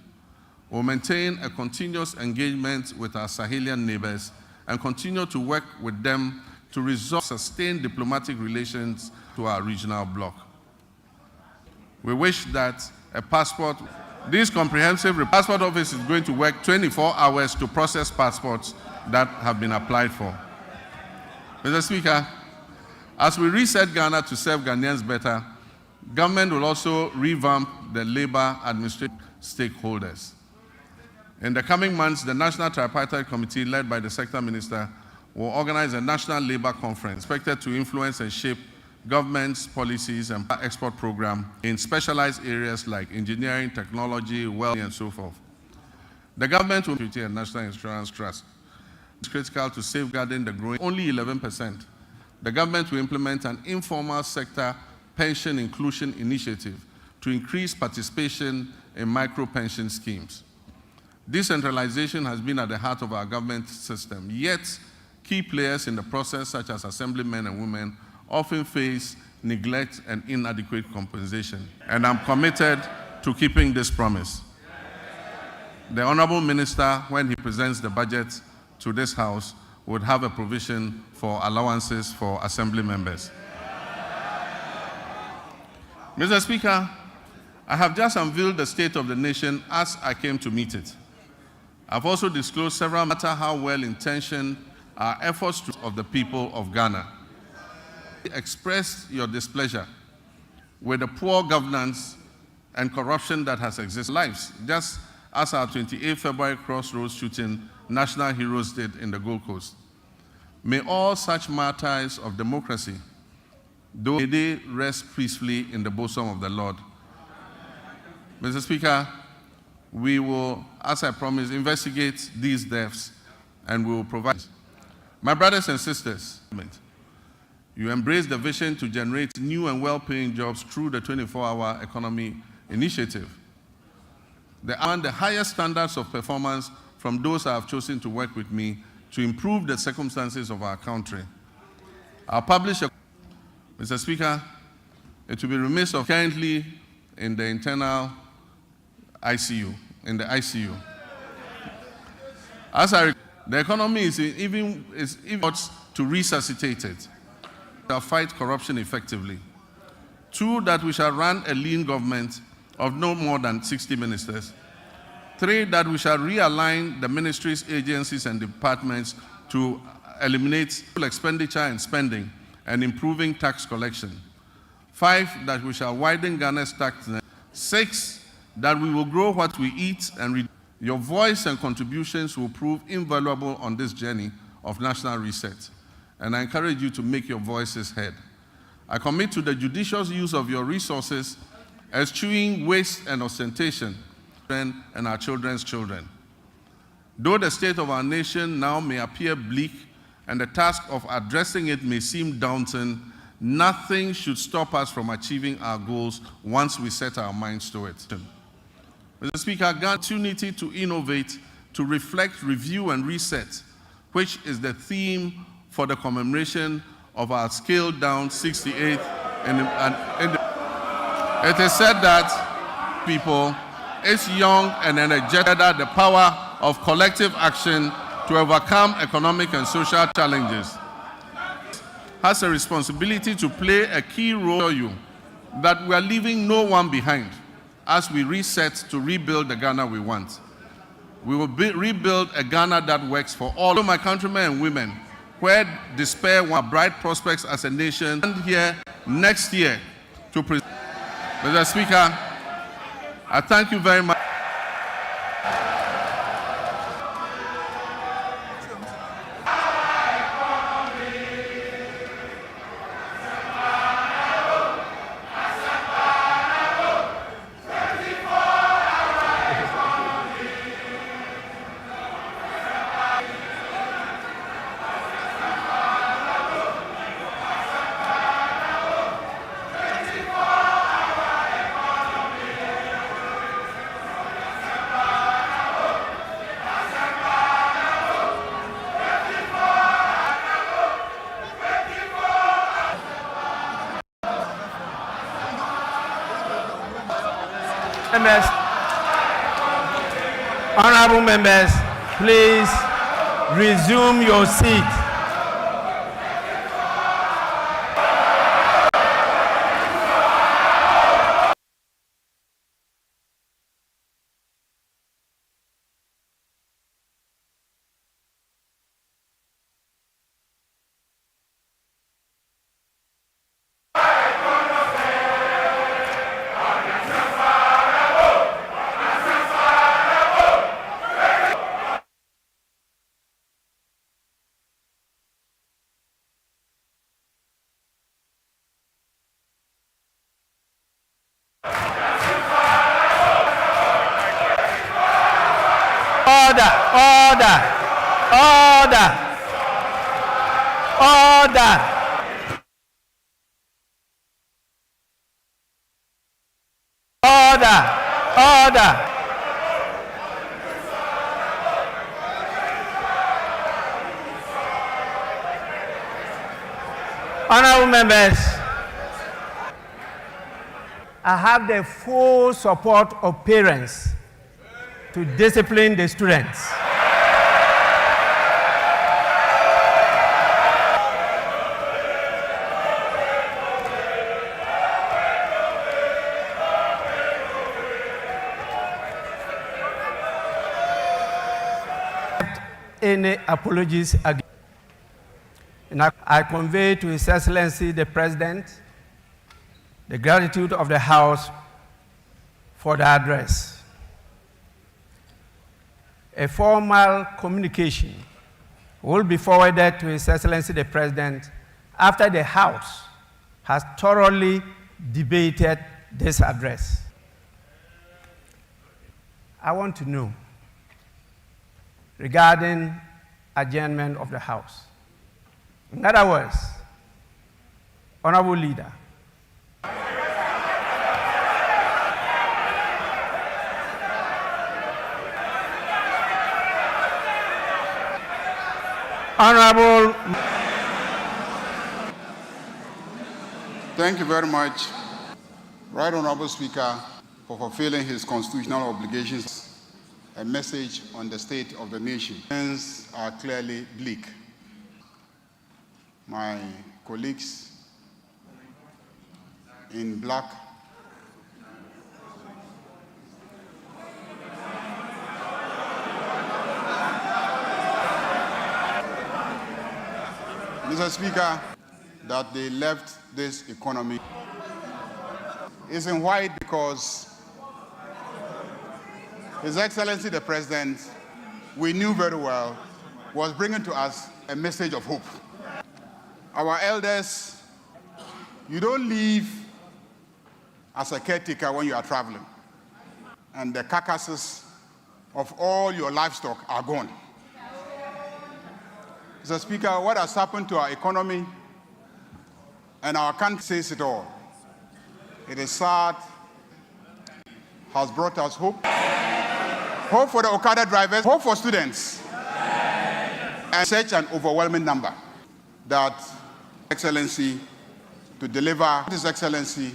We'll maintain a continuous engagement with our Sahelian neighbors and continue to work with them to resolve sustained diplomatic relations to our regional bloc. We wish that this comprehensive passport office is going to work 24 hours to process passports that have been applied for. Mr. Speaker, as we reset Ghana to serve Ghanaians better, government will also revamp the labor administrative stakeholders. In the coming months, the National Tripartite Committee, led by the Sector Minister, will organize a national labor conference expected to influence and shape government's policies and export program in specialized areas like engineering, technology, wealth, and so forth. The government will create a National Insurance Trust. It's critical to safeguarding the growing, only 11%. The government will implement an informal sector pension inclusion initiative to increase participation in micro-pension schemes. Decentralization has been at the heart of our government system, yet key players in the process, such as assemblymen and women, often face neglect and inadequate compensation. And I'm committed to keeping this promise. The Honorable Minister, when he presents the budget to this House, would have a provision for allowances for assembly members. Mr. Speaker, I have just unveiled the state of the nation as I came to meet it. I've also disclosed several matters, no matter how well-intentioned our efforts of the people of Ghana. Express your displeasure with the poor governance and corruption that has existed in lives, just as our 28 February crossroads shooting national heroes did in the Gold Coast. May all such martyrs of democracy, though may they rest peacefully in the bosom of the Lord. Mr. Speaker, we will, as I promised, investigate these deaths and we will provide. My brothers and sisters, you embrace the vision to generate new and well-paying jobs through the 24-hour economy initiative. They earn the highest standards of performance from those who have chosen to work with me to improve the circumstances of our country. I'll publish a... Mr. Speaker, it will be remiss of currently in the internal ICU, the economy is even to resuscitate it. We shall fight corruption effectively. 2, that we shall run a lean government of no more than 60 ministers. 3, that we shall realign the ministries, agencies, and departments to eliminate expenditure and spending and improving tax collection. 5, that we shall widen Ghana's tax net. 6, that we will grow what we eat and reduce. Your voice and contributions will prove invaluable on this journey of national reset, and I encourage you to make your voices heard. I commit to the judicious use of your resources, eschewing waste and ostentation, and our children's children. Though the state of our nation now may appear bleak and the task of addressing it may seem daunting, nothing should stop us from achieving our goals once we set our minds to it. Mr. Speaker, Ghana's opportunity to innovate, to reflect, review, and reset, which is the theme for the commemoration of our scaled-down 68th. It is said that people is young and energetic, the power of collective action to overcome economic and social challenges. Has a responsibility to play a key role in you that we are leaving no one behind as we reset to rebuild the Ghana we want. We will rebuild a Ghana that works for all of my countrymen and women, where despair want bright prospects as a nation. And here next year to present. Mr. Speaker, I thank you very much. Members, honorable members, please resume your seat. Order, order, order, order. Order, order. Honorable members, I have the full support of parents to discipline the students. Any apologies again. And I convey to His Excellency the President the gratitude of the House for the address. A formal communication will be forwarded to His Excellency the President after the House has thoroughly debated this address. I want to know regarding adjournment of the House. In other words, Honorable Leader, Honorable. Thank you very much, Right Honorable Speaker, for fulfilling his constitutional obligations. A message on the state of the nation. Things are clearly bleak. My colleagues in black Mr. Speaker, that they left this economy is in white because His Excellency the President, we knew very well, was bringing to us a message of hope. Our elders, you don't leave as a caretaker when you are traveling, and the carcasses of all your livestock are gone. Mr. Speaker, what has happened to our economy and our country says it all. It is sad, has brought us hope. Hope for the Okada drivers, hope for students, and such an overwhelming number that Excellency to deliver, His Excellency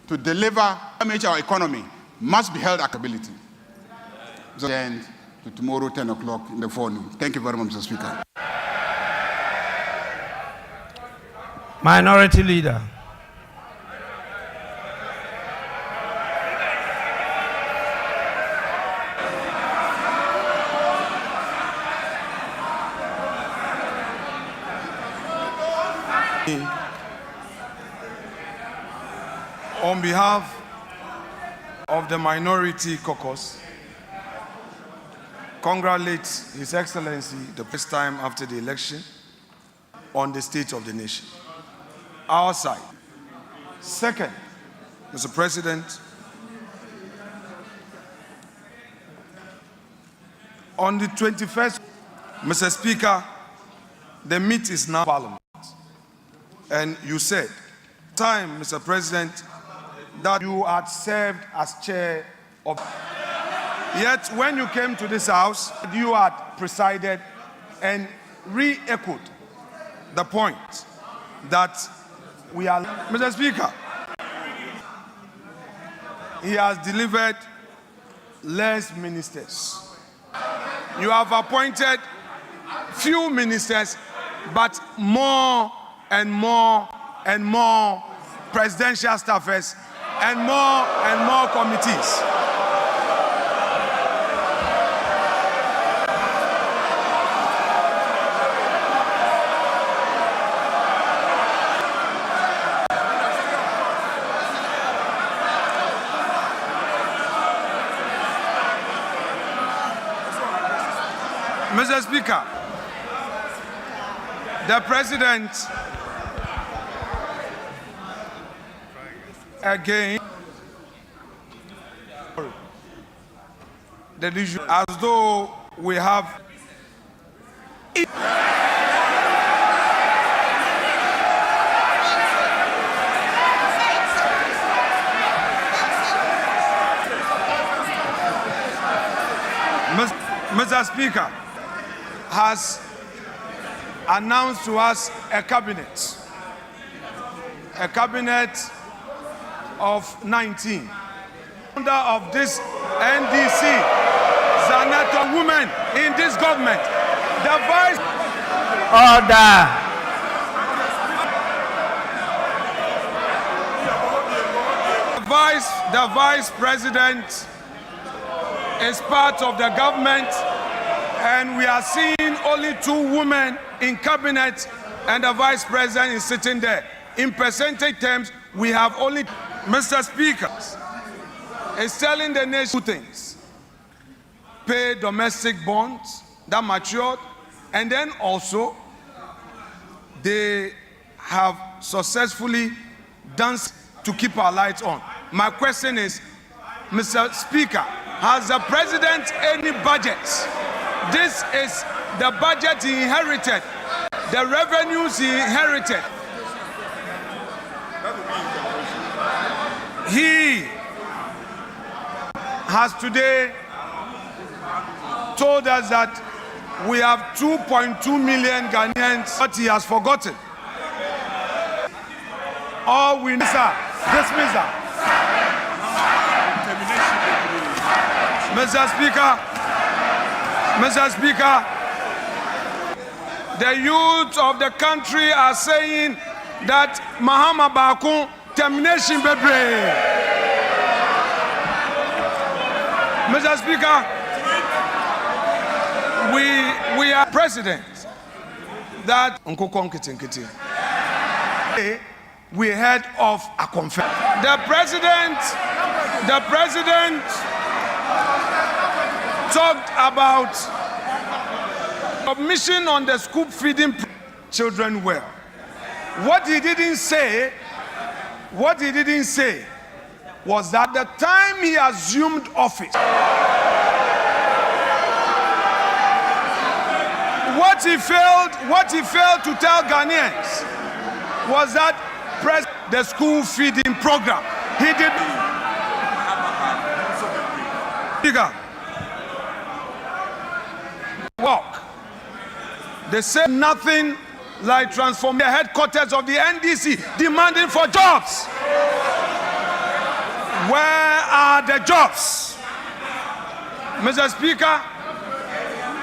to deliver damage our economy must be held accountability. And to tomorrow 10 o'clock in the forenoon. Thank you very much, Mr. Speaker. Minority Leader. On behalf of the Minority Caucus, congratulate His Excellency the first time after the election on the state of the nation. Our side. Second, Mr. President, on the 21st, Mr. Speaker, the meat is now Parliament. And you said, time, Mr. President, that you had served as chair of. Yet when you came to this house, you had presided and re-echoed the point that we are. Mr. Speaker, he has delivered less ministers. You have appointed few ministers, but more and more and more presidential staffers and more committees. Mr. Speaker, the President again the issue as though we have Mr. Speaker has announced to us a cabinet a cabinet of 19. Founder of this NDC, Zaneto women in this government. The vice. Order. The vice president is part of the government, and we are seeing only 2 women in cabinet, and the vice president is sitting there. In percentage terms, we have only. Mr. Speaker is telling the nation 2 things: pay domestic bonds that matured, and then also they have successfully done to keep our lights on. My question is, Mr. Speaker, has the president any budget? This is the budget he inherited, the revenues he inherited. He has today told us that we have 2.2 million Ghanaians, but he has forgotten. All we need, sir, dismissal. Mr. Speaker, the youth of the country are saying that Mahama Bakun termination bebre. Mr. Speaker, we are president that we heard of a conference. The president talked about a mission on the school feeding children well. What he didn't say was that the time he assumed office, what he failed to tell Ghanaians was that the school feeding program. He did. Walk. They say nothing like transforming the headquarters of the NDC, demanding for jobs. Where are the jobs? Mr. Speaker,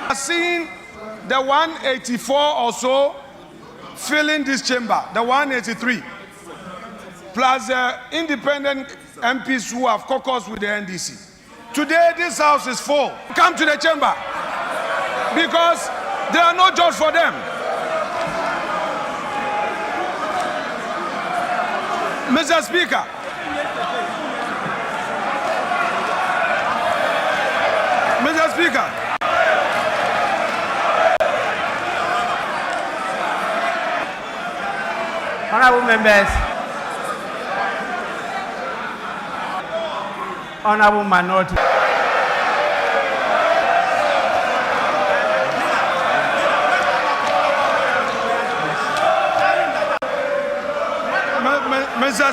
I've seen the 184 or so filling this chamber, the 183, plus the independent MPs who have caucused with the NDC. Today, this house is full. Come to the chamber because there are no jobs for them. Mr. Speaker, Honorable members, honorable minority. Mr.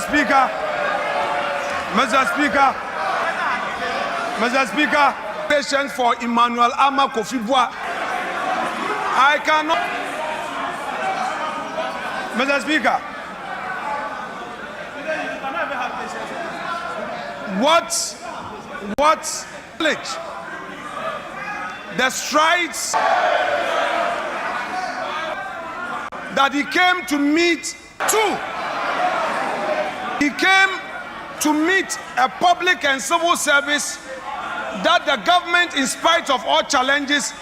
Speaker, patience for Emmanuel Ama Kofi-Boa. I cannot. Mr. Speaker, what the strides that he came to meet he came to meet a public and civil service that the government, in spite of all challenges,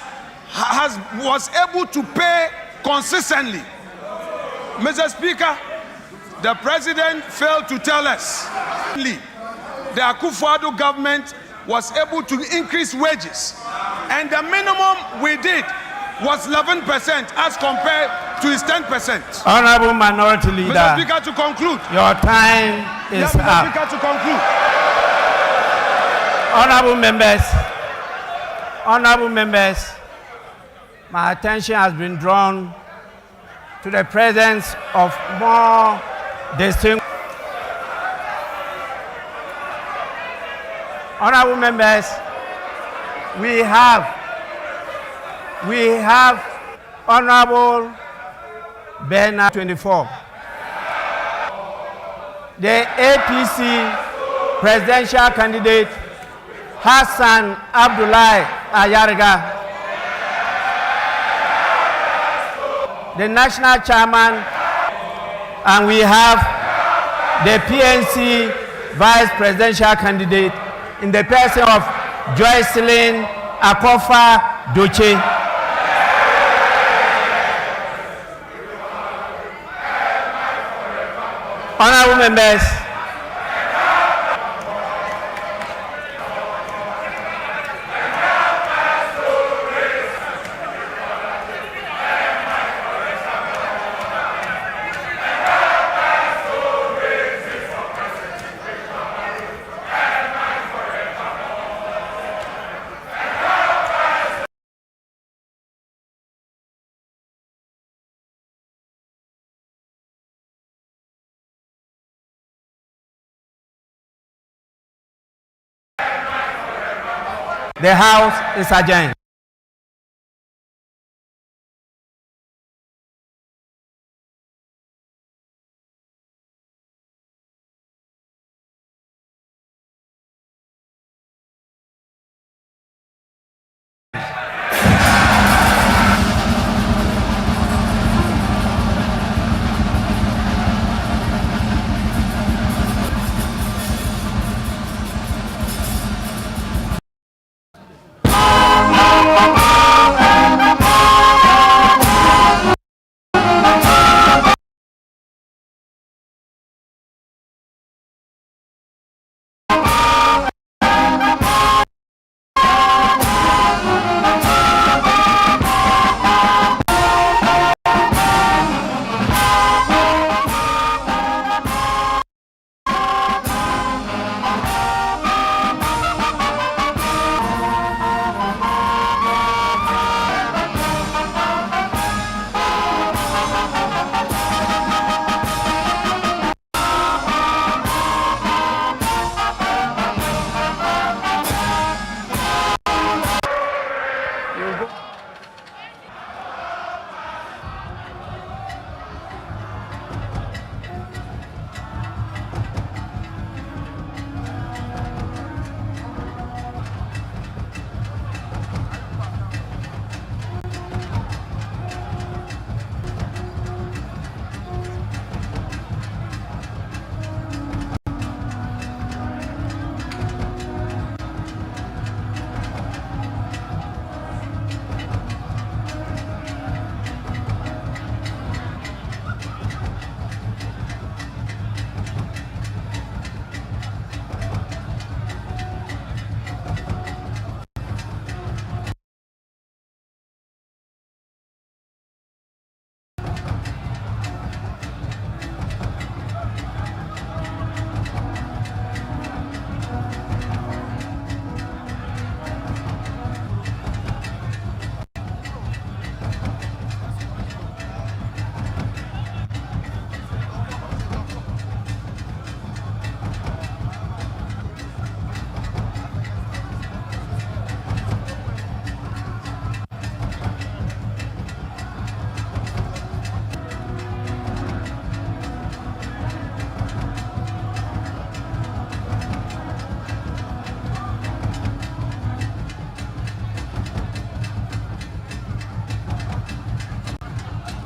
was able to pay consistently. Mr. Speaker, the president failed to tell us the Akufo-Addo government was able to increase wages, and the minimum we did was 11% as compared to his 10%. Honorable Minority Leader, Mr. Speaker, to conclude. Your time is Mr. up. Speaker, to conclude. Honorable members, my attention has been drawn to the presence of more distinguished. Honorable members, we have Honorable Bernard 24. the APC presidential candidate Hassan Abdullahi Ayarga, the national chairman, and we have the PNC vice presidential candidate in the person of Joycelyn Akofa Doche. Honorable members, the House is adjourned.